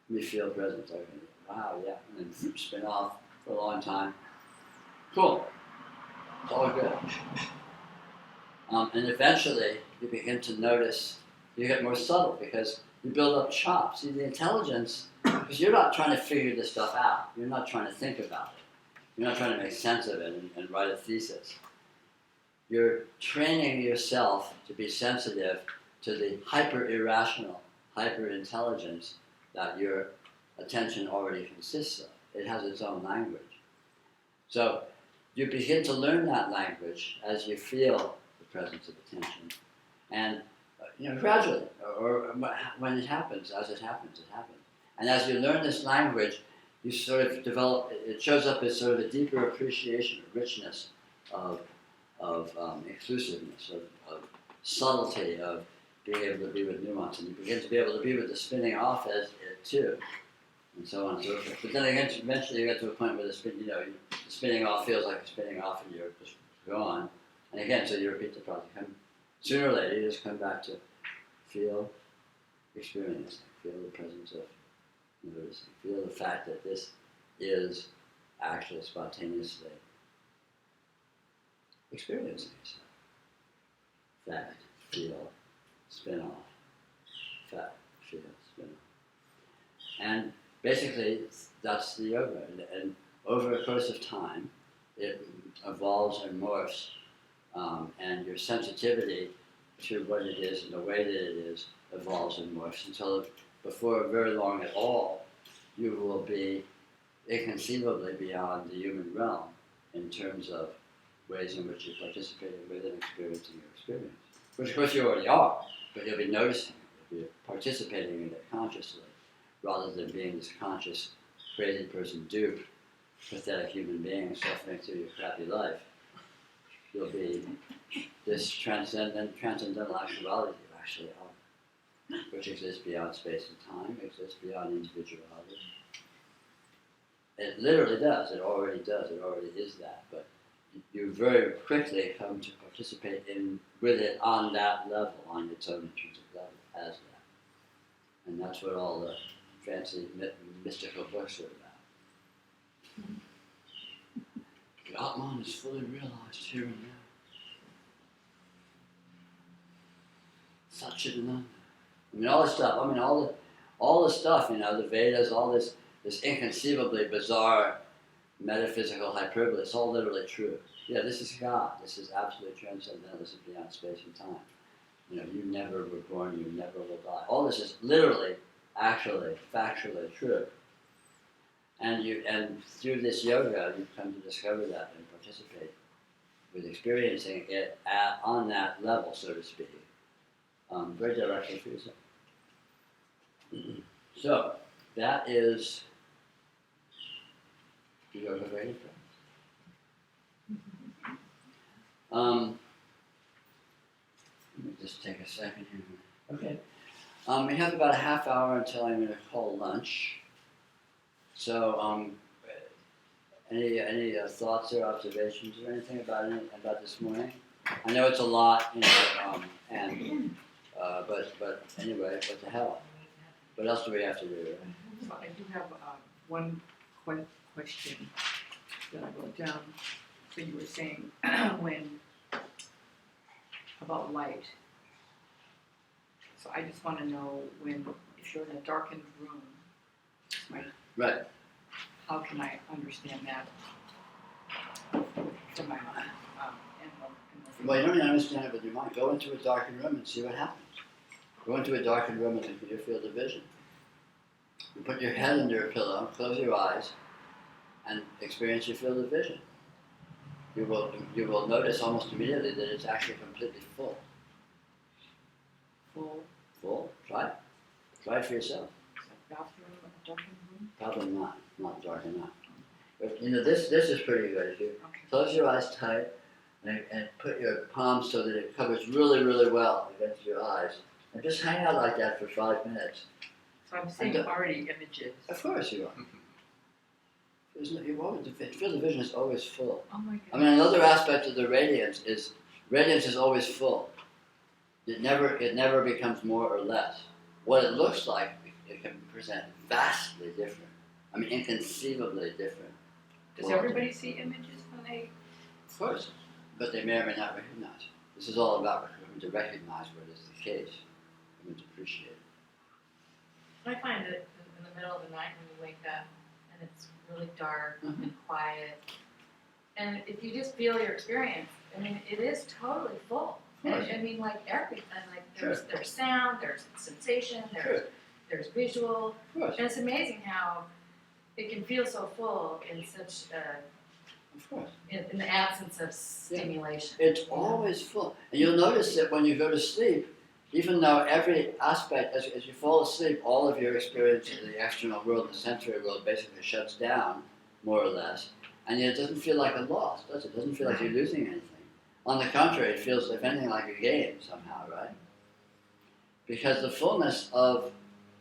me feel present. Okay. Wow, yeah, and then spin off for a long time. Cool. It's all good. And eventually, you begin to notice, you get more subtle because you build up chops. See, the intelligence, because you're not trying to figure this stuff out. You're not trying to think about it. You're not trying to make sense of it and write a thesis. You're training yourself to be sensitive to the hyper-irrational, hyper-intelligence that your attention already consists of. It has its own language. So you begin to learn that language as you feel the presence of attention. And gradually, or when it happens, as it happens, it happens. And as you learn this language, you sort of develop, it shows up as sort of a deeper appreciation, a richness of exclusiveness, of subtlety, of being able to be with nuance, and you begin to be able to be with the spinning off as it too, and so on and so forth. But then again, eventually you get to a point where the spinning off feels like a spinning off, and you're just gone. And again, so you repeat the process. Sooner or later, you just come back to feel, experience, feel the presence of noticing, feel the fact that this is actually spontaneously experiencing yourself. Fact, feel, spin off. Fact, feel, spin off. And basically, that's the yoga. And over a course of time, it evolves and morphs, and your sensitivity to what it is and the way that it is evolves and morphs until before very long at all, you will be inconceivably beyond the human realm in terms of ways in which you're participating with and experiencing your experience. Which of course you already are, but you'll be noticing it, you'll be participating in it consciously, rather than being this conscious, crazy person dupe, pathetic human being suffering through your crappy life. You'll be this transcendental actuality you actually are, which exists beyond space and time, exists beyond individuality. It literally does. It already does. It already is that. But you very quickly come to participate with it on that level, on its own intrinsic level, as that. And that's what all the fancy mystical books are about. The Atman is fully realized here and now. Satchitananda. I mean, all this stuff. I mean, all the stuff. You know, the Vedas, all this inconceivably bizarre metaphysical hyperbole. It's all literally true. Yeah, this is God. This is absolutely transcendental. This is beyond space and time. You know, you never were born. You never will die. All this is literally, actually, factually true. And through this yoga, you come to discover that and participate with experiencing it on that level, so to speak, very directly for yourself. So that is the yoga Vedic practice. Let me just take a second here. Okay. We have about a half hour until I'm going to call lunch. So, any thoughts or observations or anything about this morning? I know it's a lot, you know, but anyway, what the hell? What else do we have to do? Right? So I do have one question that I wrote down. So you were saying about light. So I just want to know if you're in a darkened room, Right. how can I understand that to my mind? Well, you don't even understand it with your mind. Go into a darkened room and see what happens. Go into a darkened room and look at your field of vision. You put your head under a pillow, close your eyes, and experience your field of vision. You will notice almost immediately that it's actually completely full. Full? Try it. Try it for yourself. Bathroom, a darkened room? Probably not dark enough. But you know, this is pretty good. If you close your eyes tight and put your palms so that it covers really, really well against your eyes, and just hang out like that for 5 minutes. So I'm seeing already images. Of course you are. The field of vision is always full. Oh my God. I mean, another aspect of the radiance is always full. It never becomes more or less. What it looks like, it can present vastly different. I mean, inconceivably different. Does everybody see images when they? Of course, but they may or may not recognize it. This is all about coming to recognize what is the case, coming to appreciate it. I find it in the middle of the night when you wake up and it's really dark and quiet. And if you just feel your experience, I mean, it is totally full. I mean, like everything. Like there's sound, there's sensation, there's visual. And it's amazing how it can feel so full in such in the absence of stimulation. It's always full. And you'll notice that when you go to sleep, even though every aspect, as you fall asleep, all of your experience of the external world and the sensory world basically shuts down, more or less. And yet it doesn't feel like a loss, does it? It doesn't feel like you're losing anything. On the contrary, it feels, if anything, like a gain somehow, right? Because the fullness of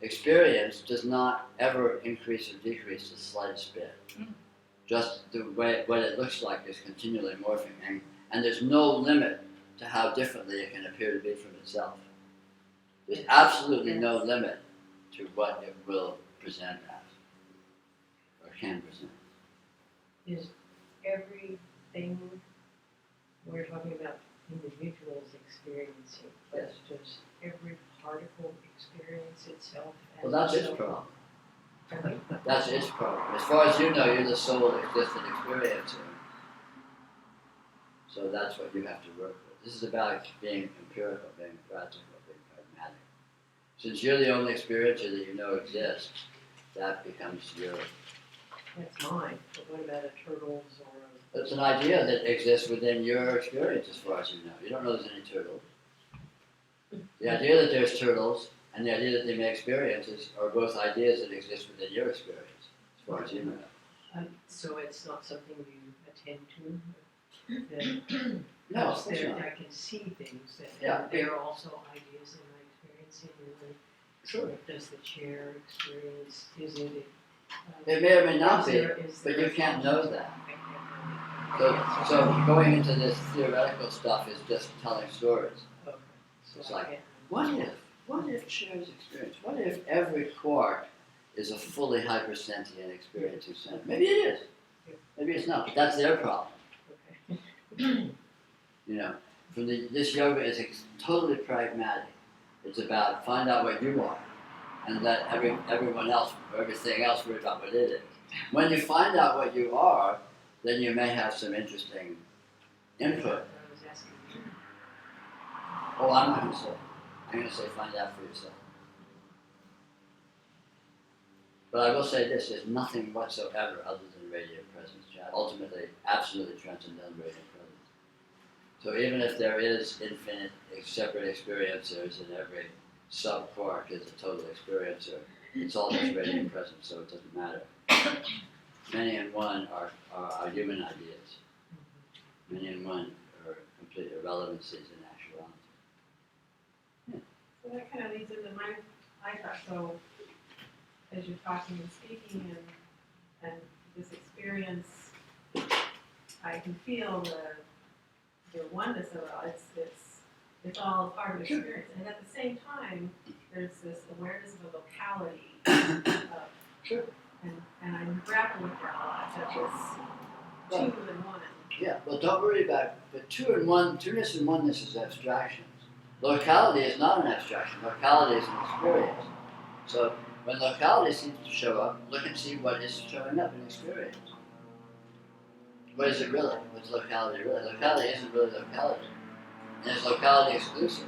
experience does not ever increase or decrease the slightest bit. Just the way what it looks like is continually morphing, and there's no limit to how differently it can appear to be from itself. There's absolutely no limit to what it will present as, or can present. Is everything we're talking about individuals experiencing, but does every particle experience itself as Well, that's its problem. That's its problem. As far as you know, you're the sole existent experiencer. So that's what you have to work with. This is about being empirical, being practical, being pragmatic. Since you're the only experiencer that you know exists, that becomes your... That's mine, but what about a turtle's or It's an idea that exists within your experience as far as you know. You don't know there's any turtles. The idea that there's turtles and the idea that they may experiences are both ideas that exist within your experience, as far as you know. so it's not something you attend to? No, Because of course not. I can see things that, Yeah. and they're also ideas in my experiencing, and then Sure. what does the chair experience, is it? It may or may not be, is but there you can't know that. I So, can't so know. going into this theoretical stuff is just telling stories. Okay. So It's I like, can't- what if chairs experience? What if every quark is a fully hypersentient experiencing center? Maybe it is. Maybe it's not, but that's their problem. Okay. You know, this yoga is totally pragmatic. It's about find out what you are, and let everyone else, everything else, worry about what it is. When you find out what you are, then you may have some interesting input. I was asking you. Oh, I'm not going to say. I'm going to say find out for yourself. But I will say this: there's nothing whatsoever other than radiant presence. Ultimately, absolutely transcendental radiant presence. So even if there is infinite separate experiencers and every sub-quark is a total experiencer, it's all just radiant presence, so it doesn't matter. Many in one are human ideas. Many in one are complete irrelevancies in actuality. So that kind of leads into my thought. So as you're talking and speaking and this experience, I can feel the oneness of it all. It's all part of the experience. And at the same time, there's this awareness of a locality of, Sure. and I'm grappling with that a lot, that this two and one. Yeah, well, don't worry about but two-ness and oneness is abstractions. Locality is not an abstraction. Locality is an experience. So when locality seems to show up, look and see what is showing up in experience. What is it really? What's locality really? Locality isn't really locality. And is locality exclusive?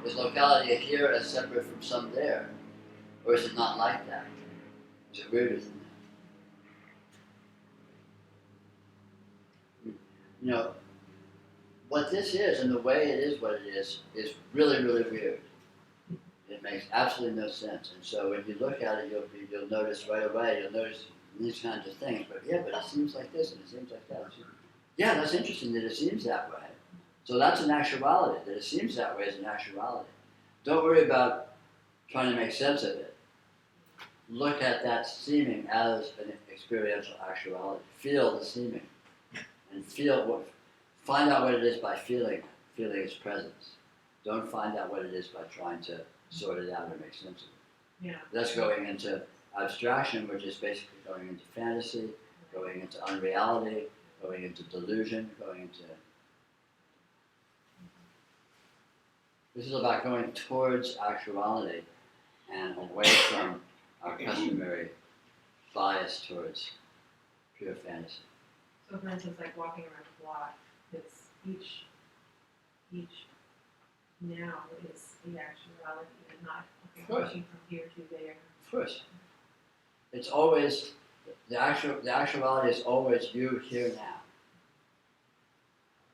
Is locality here as separate from some there? Or is it not like that? Is it weirder than that? You know, what this is and the way it is what it is really, really weird. It makes absolutely no sense. And so when you look at it, you'll notice right away, you'll notice these kinds of things. But yeah, but it seems like this and it seems like that. Yeah, that's interesting that it seems that way. So that's an actuality. That it seems that way is an actuality. Don't worry about trying to make sense of it. Look at that seeming as an experiential actuality. Feel the seeming. And find out what it is by feeling its presence. Don't find out what it is by trying to sort it out or make sense of it. Yeah. That's going into abstraction, which is basically going into fantasy, going into unreality, going into delusion, going into... This is about going towards actuality and away from our customary bias towards pure fantasy. So for instance, like walking around the block, it's each now is the actuality and not Of course. walking from here to there. Of course. It's always, the actuality is always you here now.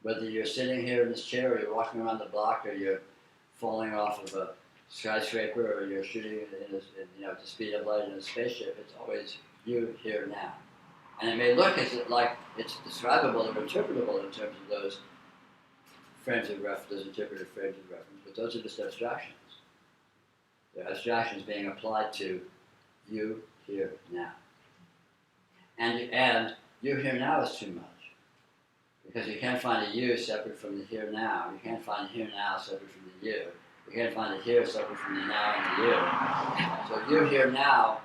Whether you're sitting here in this chair or you're walking around the block or you're falling off of a skyscraper or you're shooting at the speed of light in a spaceship, it's always you here now. And it may look as if like it's describable or interpretable in terms of those frames of reference, those interpretive frames of reference, but those are just abstractions. They're abstractions being applied to you here now. And you here now is too much. Because you can't find a you separate from the here now. You can't find here now separate from the you. You can't find the here separate from the now and the you. So you here now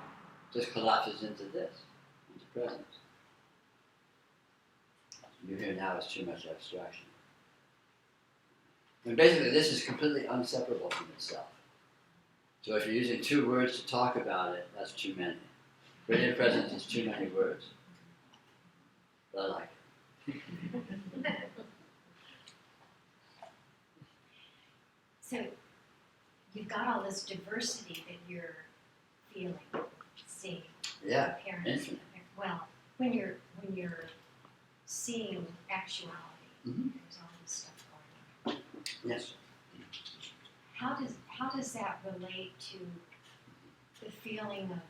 just collapses into this, into presence. You here now is too much abstraction. And basically this is completely inseparable from itself. So if you're using two words to talk about it, that's too many. Radiant presence is too many words. But I like it. So you've got all this diversity that you're feeling, seeing, Yeah, appearance. infinite. Well, when you're seeing actuality, Mhm. there's all this stuff going on. Yes. How does that relate to the feeling of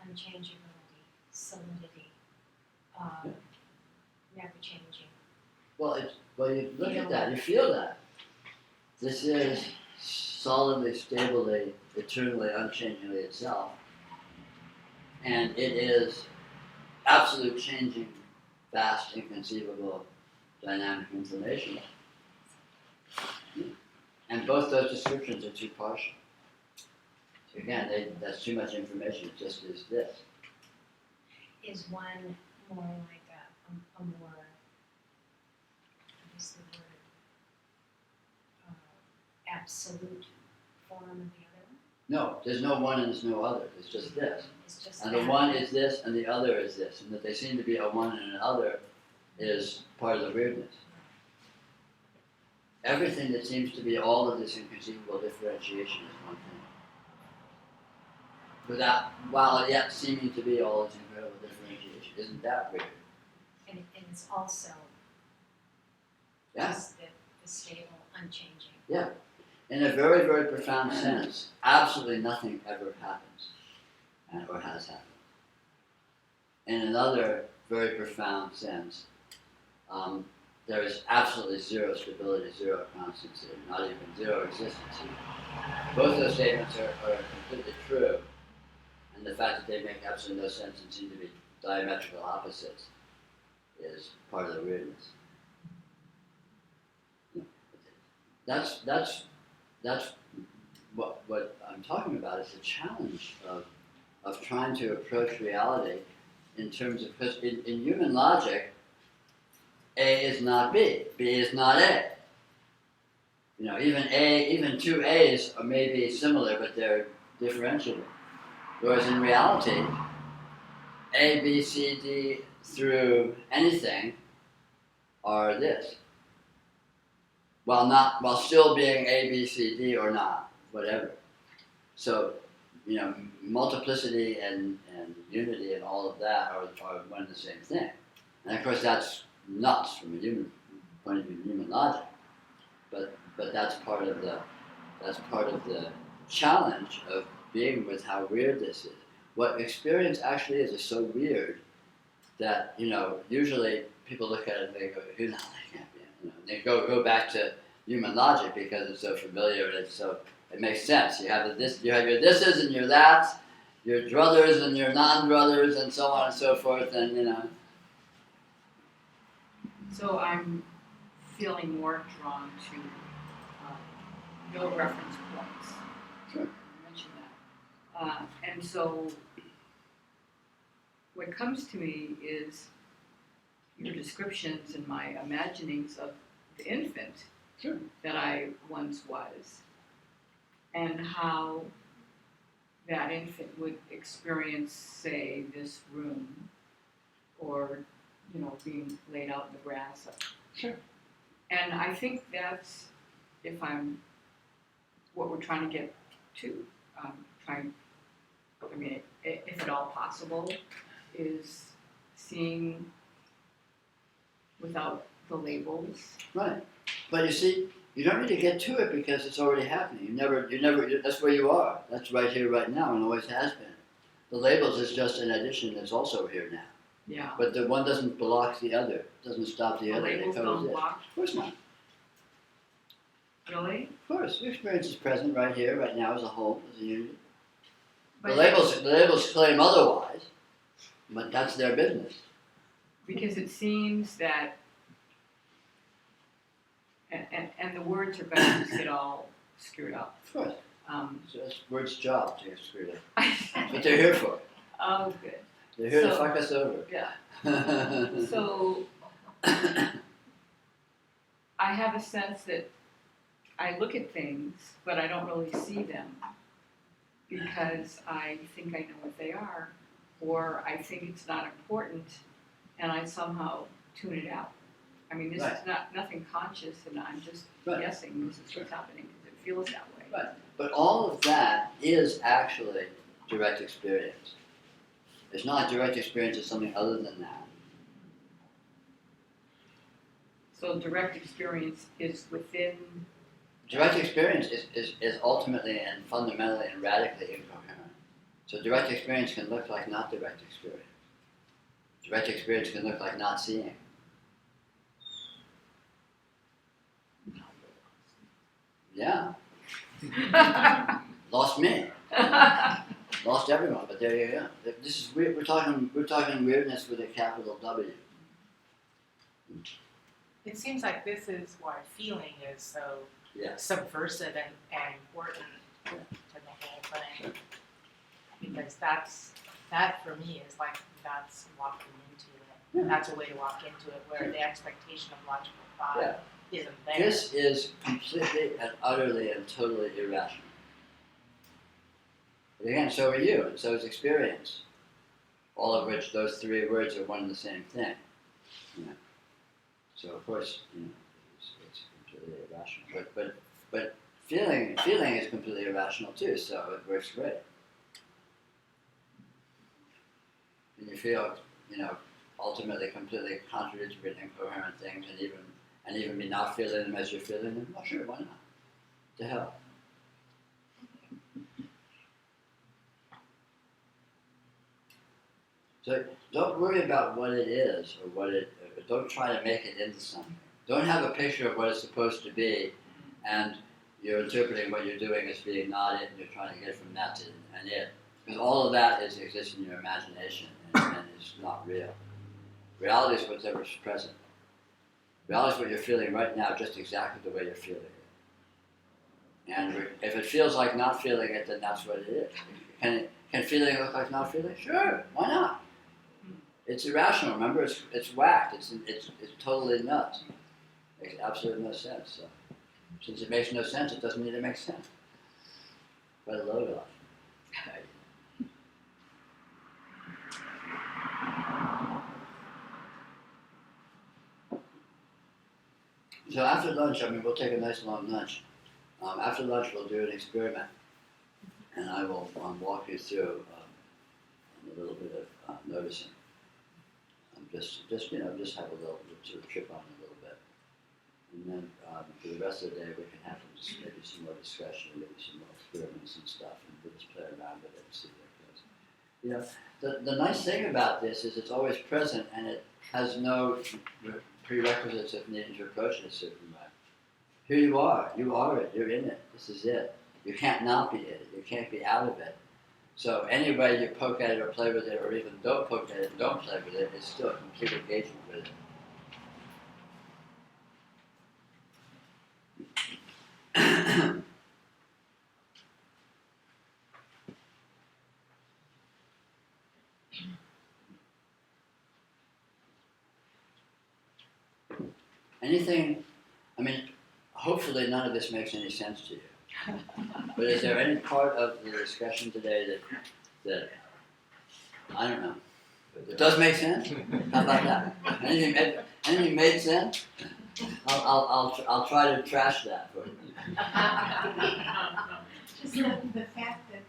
unchangeability, solidity, never changing? Well, Well, you look at that, you feel that. This is solidly, stably, eternally, unchangingly itself. And it is absolute changing, vast, inconceivable, dynamic information. And both those descriptions are too partial. So again, that's too much information, it just is this. Is one more like a more, what is the word? Absolute form of the other one? No, there's no one and there's no other, it's just this. It's just And the that. one is this and the other is this. And that they seem to be a one and an other is part of the weirdness. Everything that seems to be all of this inconceivable differentiation is one thing. While yet seeming to be all this incredible differentiation. Isn't that weird? And it's also Yeah. just the stable, unchanging. Yeah. In a very, very profound sense, absolutely nothing ever happens, or has happened. In another very profound sense, there is absolutely zero stability, zero constancy, not even zero existence. Both those statements are completely true, and the fact that they make absolutely no sense and seem to be diametrical opposites is part of the weirdness. That's what I'm talking about is the challenge of trying to approach reality in terms of, because in human logic, A is not B, B is not A. You know, even two A's are maybe similar, but they're differentiable. Whereas in reality, A, B, C, D through anything are this. While still being A, B, C, D or not, whatever. So, you know, multiplicity and unity and all of that are one and the same thing. And of course that's nuts from a human point of view, human logic. But that's part of the challenge of being with how weird this is. What experience actually is so weird that, you know, usually people look at it and they go, you know, that can't be. You know, they go back to human logic because it's so familiar and it makes sense. You have your thises and your that's, your druthers and your non-druthers and so on and so forth, and you know. So I'm feeling more drawn to no reference points. Sure. You mentioned that. And so what comes to me is your descriptions and my imaginings of the infant Sure. that I once was, and how that infant would experience, say, this room, or, you know, being laid out in the grass. Sure. And I think that's, what we're trying to get to, if at all possible, is seeing without the labels. Right. But you see, you don't need to get to it because it's already happening. You never, that's where you are. That's right here, right now, and always has been. The labels is just an addition that's also here now. Yeah. But the one doesn't block the other, doesn't stop the The other. They labels don't coexist. block, Of course not. really? Of course. Your experience is present right here, right now, as a whole, as a unit. The But labels claim otherwise, but that's their business. because it seems that, and the words are going to get all screwed up. Of course. So that's word's job to get screwed up. That's what Oh, they're here for. good. They're here to So- fuck us over. Yeah. So I have a sense that I look at things, but I don't really see them because I think I know what they are, or I think it's not important, and I somehow tune it out. I mean, this Right. is nothing conscious, and I'm just Right. guessing this is what's happening because it feels that way. Right. But all of that is actually direct experience. It's not direct experience, it's something other than that. So direct experience is within. Direct experience is ultimately and fundamentally and radically incoherent. So direct experience can look like not direct experience. Direct experience can look like not seeing. Yeah. Lost me. Lost everyone, but there you go. This is weird. We're talking weirdness with a capital W. It seems like this is why feeling is so Yeah. subversive and important to the whole thing. Because that for me is like, that's walking into it. Yeah. That's a way to walk into it, where the expectation of logical thought Yeah. isn't there. This is completely and utterly and totally irrational. But again, so are you, and so is experience. All of which, those three words are one and the same thing. You know? So of course, you know, it's completely irrational. But feeling is completely irrational too. So it works great. And you feel, you know, ultimately completely contradictory and incoherent things, and even be not feeling them as you're feeling them. Well, sure, why not? To hell. So don't worry about what it is or don't try to make it into something. Don't have a picture of what it's supposed to be, and you're interpreting what you're doing as being not it, and you're trying to get from that to and it. Because all of that exists in your imagination and is not real. Reality is whatever's present. Reality is what you're feeling right now, just exactly the way you're feeling it. And if it feels like not feeling it, then that's what it is. Can feeling look like not feeling? Sure, why not? It's irrational. Remember, it's whacked. It's totally nuts. Makes absolutely no sense. So, since it makes no sense, it doesn't need to make sense. Let it load off. So after lunch, we'll take a nice long lunch. After lunch, we'll do an experiment, and I will walk you through a little bit of noticing. Just have a little sort of trip on it a little bit, and then for the rest of the day, we can have maybe some more discussion, maybe some more experiments and stuff, and we'll just play around with it and see where it goes. You know, the nice thing about this is it's always present, and it has no prerequisites of needing to approach it a certain way. Here you are it, you're in it, this is it. You can't not be it, you can't be out of it. So any way you poke at it or play with it, or even don't poke at it and don't play with it, it's still a complete engagement with it. Anything, hopefully none of this makes any sense to you. But is there any part of the discussion today that I don't know, it does make sense? How about that? Anything made sense? I'll try to trash that for you. Just the fact that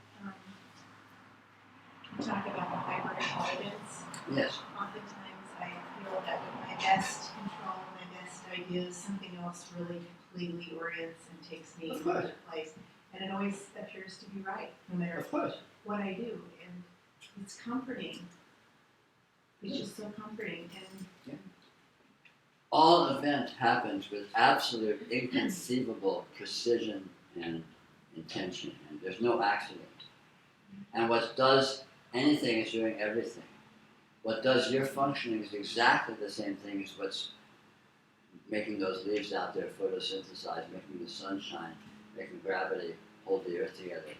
you talk about the hyper-intelligence. Yes. Oftentimes I feel that with my best control, my best ideas, something else really completely orients and takes me Of to course. another place. And it always appears to be right, no matter Of course. what I do. And it's comforting. It's just so comforting. And All event happens with absolute inconceivable precision and intention, and there's no accident. And what does anything is doing everything. What does your functioning is exactly the same thing as what's making those leaves out there photosynthesize, making the sun shine, making gravity hold the earth together.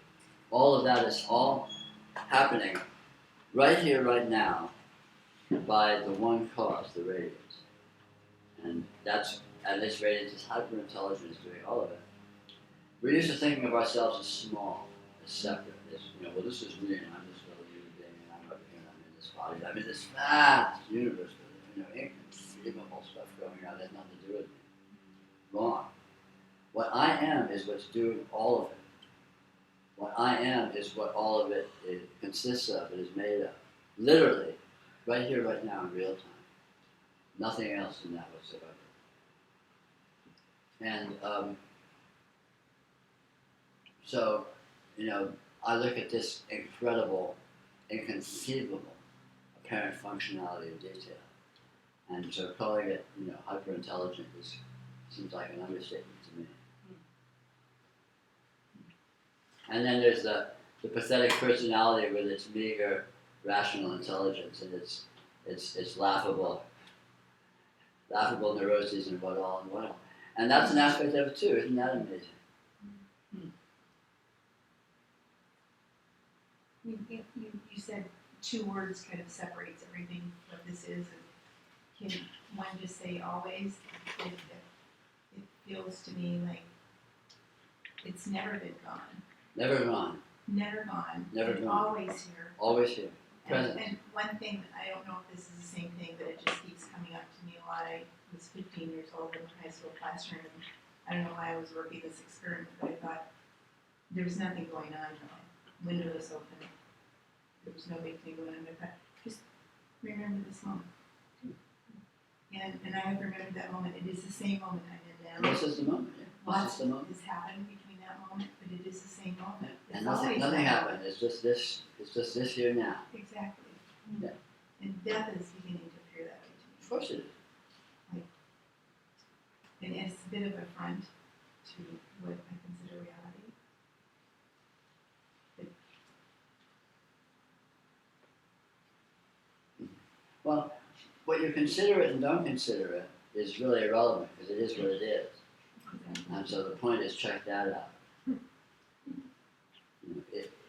All of that is all happening right here, right now, by the one cause, the radiance. And this radiance is hyper-intelligence doing all of it. We're used to thinking of ourselves as small, as separate, as, well, this is me, and I'm this little human being, and I'm over here, and I'm in this body. I'm in this vast universe with, inconceivable stuff going on that has nothing to do with me. Wrong. What I am is what's doing all of it. What I am is what all of it consists of, it is made of. Literally, right here, right now, in real time. Nothing else in that whatsoever. And so, I look at this incredible, inconceivable, apparent functionality in detail. And so calling it, hyper-intelligent seems like an understatement to me. And then there's the pathetic personality with its meager rational intelligence and its laughable neuroses and what all and what all. And that's an aspect of it too, isn't that amazing? You said two words kind of separates everything what this is, and can one just say always? It feels to me like it's never been gone. Never gone. Never gone. Never and gone. Always here. Always here. Present. And one thing that I don't know if this is the same thing, but it just keeps coming up to me a lot. I was 15 years old in a high school classroom, and I don't know why I was working this experiment, but I thought there was nothing going on. The window was open. There was no big thing going on. I thought, just remember this moment. And I have remembered that moment. It is the same moment I'm in now. This is the moment, yeah. This Lots is the moment. has happened between that moment, but it is the same moment. It's And always nothing that happened. It's just this here now. moment. Exactly. Yeah. And death is beginning to appear that way to me. Of course it is. And it's a bit of a front to what I consider reality. Well, what you consider it and don't consider it is really irrelevant because it is what it is. And so the point is check that out.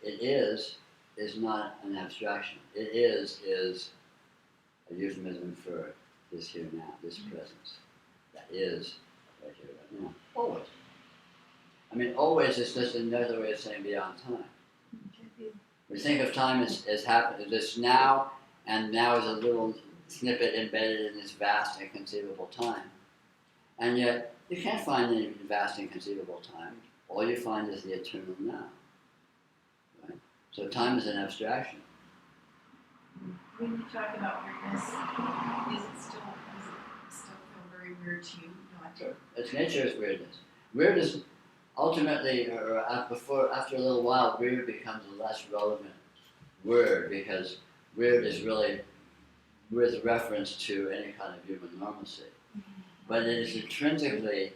It is not an abstraction. It is a euphemism for this here now, this presence. That is right here, right now. Always. I mean, always is just another way of saying beyond time. We think of time as happening, this now, and now is a little snippet embedded in this vast inconceivable time. And yet, you can't find any vast inconceivable time. All you find is the eternal now. Right? So time is an abstraction. When you talk about weirdness, does it still feel very weird to you? Not Its nature is weirdness. Weird is ultimately, or after a little while, weird becomes a less relevant word because weird is really with reference to any kind of human normalcy. But it is intrinsically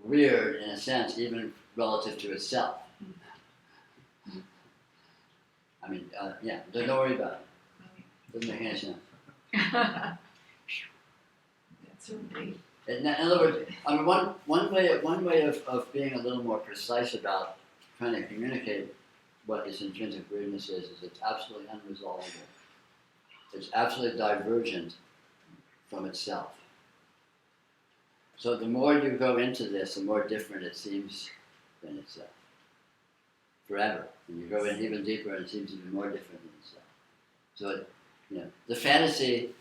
weird in a sense, even relative to itself. I mean, yeah, don't worry about it. Doesn't make any sense. That's so big. In other words, I mean, one way of being a little more precise about trying to communicate what this intrinsic weirdness is it's absolutely unresolvable. It's absolutely divergent from itself. So the more you go into this, the more different it seems than itself. Forever. And you go in even deeper and it seems even more different than itself. So the fantasy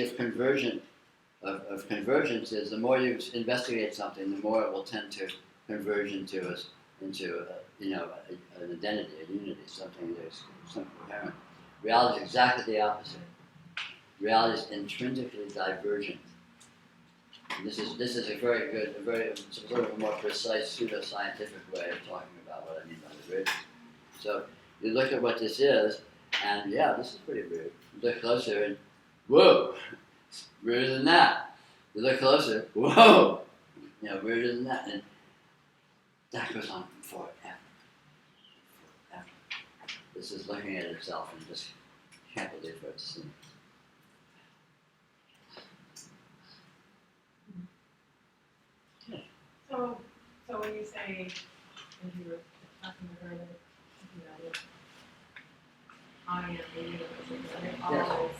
of convergence is the more you investigate something, the more it will tend to converge into an identity, a unity, something coherent. Reality is exactly the opposite. Reality is intrinsically divergent. And this is a very sort of a more precise pseudo-scientific way of talking about what I mean by the weirdness. So you look at what this is, and yeah, this is pretty weird. You look closer and whoa, it's weirder than that. You look closer, whoa, weirder than that, and that goes on forever. This is looking at itself and just can't believe what it's seeing. So when you say, as you were talking to her, that I am the universe, it's always.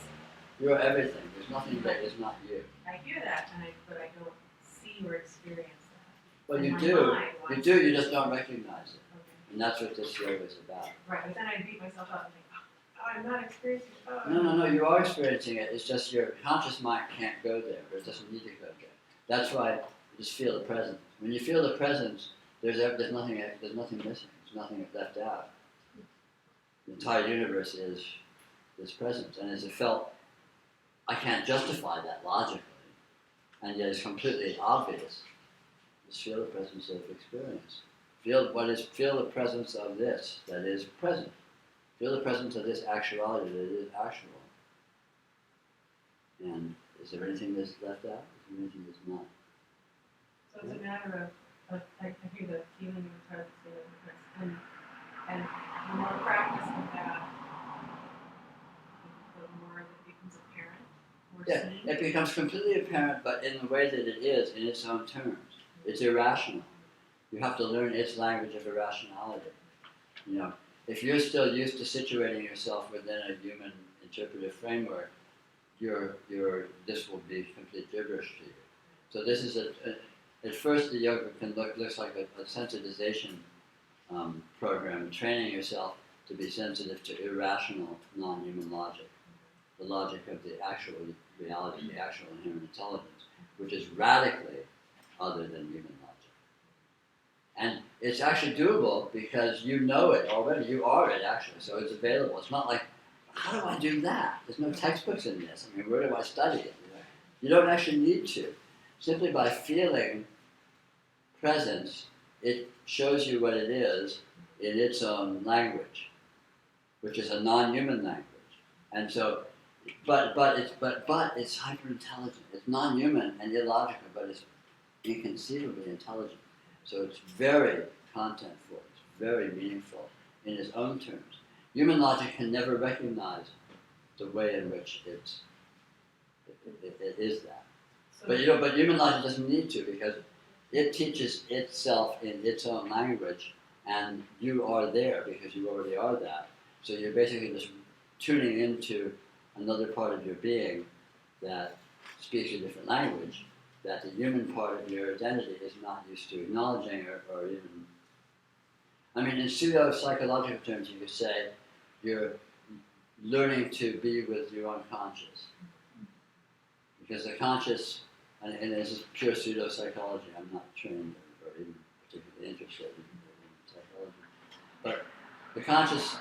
You're everything. There's nothing that is not you. I hear that, but I don't see or experience that. Well, And you my do. mind You wants do. to- You just don't recognize it, Okay. and that's what this yoga is about. Right, but then I beat myself up and think, oh, I'm not experiencing it. Oh, No. You are experiencing it. It's just your conscious mind can't go there, or it doesn't need to go there. That's why you just feel the presence. When you feel the presence, there's nothing missing. There's nothing left out. The entire universe is this presence, and as it felt, I can't justify that logically, and yet it's completely obvious. Just feel the presence of experience. Feel the presence of this that is present. Feel the presence of this actuality that is actual. And is there anything that's left out? Is there anything that's not? So it's a matter of I hear the feeling of the presence, feeling of the presence. becomes completely apparent, but in the way that it is, in its own terms. It's irrational. You have to learn its language of irrationality. You know, if you're still used to situating yourself within a human interpretive framework, this will be complete gibberish to you. So this is at first the yoga looks like a sensitization program, training yourself to be sensitive to irrational, non-human logic, the logic of the actual reality, the actual inherent intelligence, which is radically other than human logic. And it's actually doable because you know it already, you are it actually, so it's available. It's not like, how do I do that? There's no textbooks in this. I mean, where do I study it? You don't actually need to. Simply by feeling presence, it shows you what it is in its own language, which is a non-human language. And so, but it's hyper-intelligent. It's non-human and illogical, but it's inconceivably intelligent. So it's very contentful. It's very meaningful in its own terms. Human logic can never recognize the way in which it is that. But human logic doesn't need to, because it teaches itself in its own language, and you are there because you already are that. So you're basically just tuning into another part of your being that speaks a different language that the human part of your identity is not used to acknowledging or even. I mean, in pseudo-psychological terms, you could say you're learning to be with your unconscious. Because the conscious, and this is pure pseudo-psychology, I'm not trained or even particularly interested in psychology, but the conscious,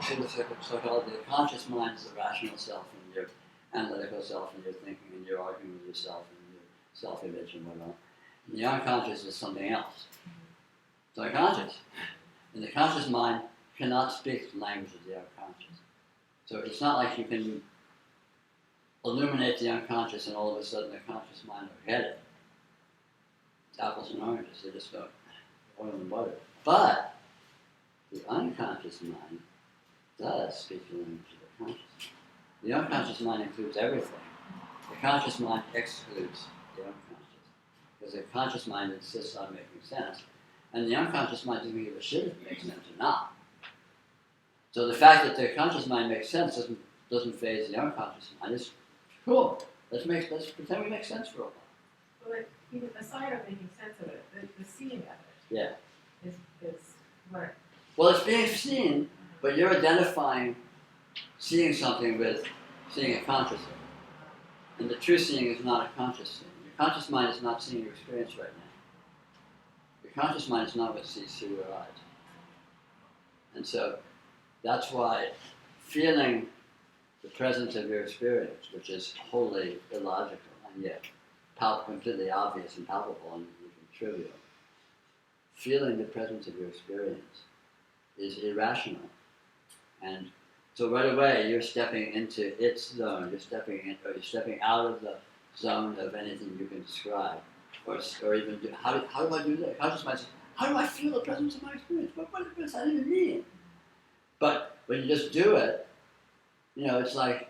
pseudo-psychology, the conscious mind is the rational self and your analytical self and your thinking and your arguing with yourself and your self-image and whatnot. And the unconscious is something else. It's unconscious. And the conscious mind cannot speak the language of the unconscious. So it's not like you can illuminate the unconscious and all of a sudden the conscious mind will get it. It's apples and oranges, they just go oil and butter. But the unconscious mind does speak the language of the conscious. The unconscious mind includes everything. The conscious mind excludes the unconscious. Because the conscious mind insists on making sense, and the unconscious mind doesn't give a shit if it makes sense or not. So the fact that the conscious mind makes sense doesn't faze the unconscious mind. It's cool. Let's pretend we make sense for a while. Well, even aside of making sense of it, the seeing of it Yeah. is what. Well, it's being seen, but you're identifying seeing something with seeing it consciously. And the true seeing is not a conscious seeing. Your conscious mind is not seeing your experience right now. Your conscious mind is not what sees through your eyes. And so that's why feeling the presence of your experience, which is wholly illogical and yet completely obvious and palpable and even trivial, feeling the presence of your experience is irrational. And so right away you're stepping into its zone, you're stepping out of the zone of anything you can describe. Or even do, how do I do that? Conscious mind says, how do I feel the presence of my experience? What does that even mean? But when you just do it, it's like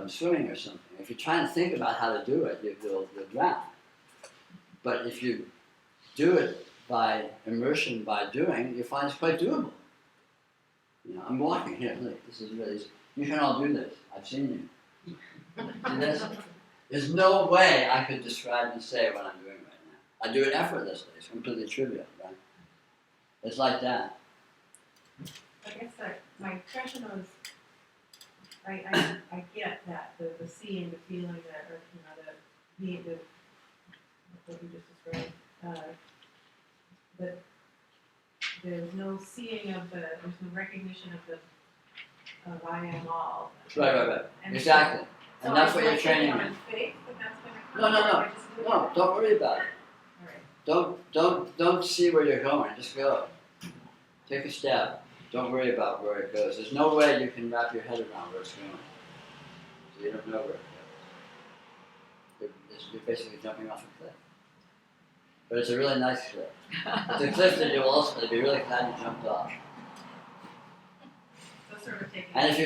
swimming or something. If you try and think about how to do it, you'll drown. But if you do it by immersion, by doing, you find it's quite doable. I'm walking here. Look, this is really. You can all do this. I've seen you. See this? There's no way I could describe and say what I'm doing right now. I do it effortlessly. It's completely trivial, right? It's like that. I guess my impression was, I get that, the seeing, the feeling, what you just described, but there's no seeing there's no recognition of I am all. Right. And Exactly. So And that's what you're I'm training on in. faith that that's going to come. No, don't worry about it. All right. Don't see where you're going. Just go. Take a step. Don't worry about where it goes. There's no way you can wrap your head around where it's going. So you don't know where it goes. You're basically jumping off a cliff. But it's a really nice cliff. It's a cliff that you'll ultimately be really glad you jumped off. So sort of taking. And if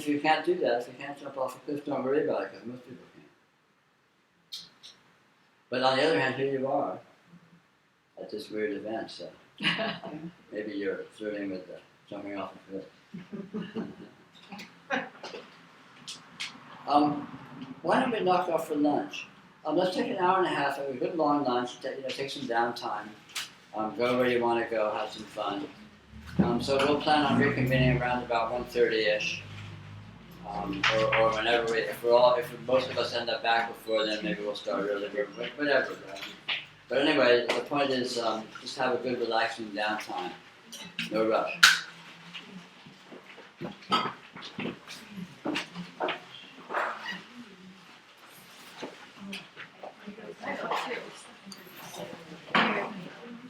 you can't do that, if you can't jump off a cliff, don't worry about it, because most people can't. But on the other hand, here you are at this weird event, so maybe you're flirting with the jumping off a cliff. Why don't we knock off for lunch? Let's take an hour and a half, have a good long lunch, take some downtime, go where you want to go, have some fun. So we'll plan on reconvening around about 1:30ish, or whenever if most of us end up back before then, maybe we'll start early, whatever. Right? But anyway, the point is just have a good relaxing downtime, no rush.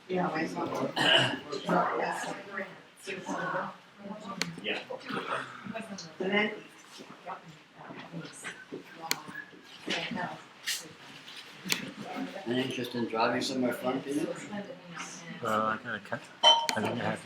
Yeah, I saw Yeah. And then, Any interest in driving somewhere fun for you? I think I have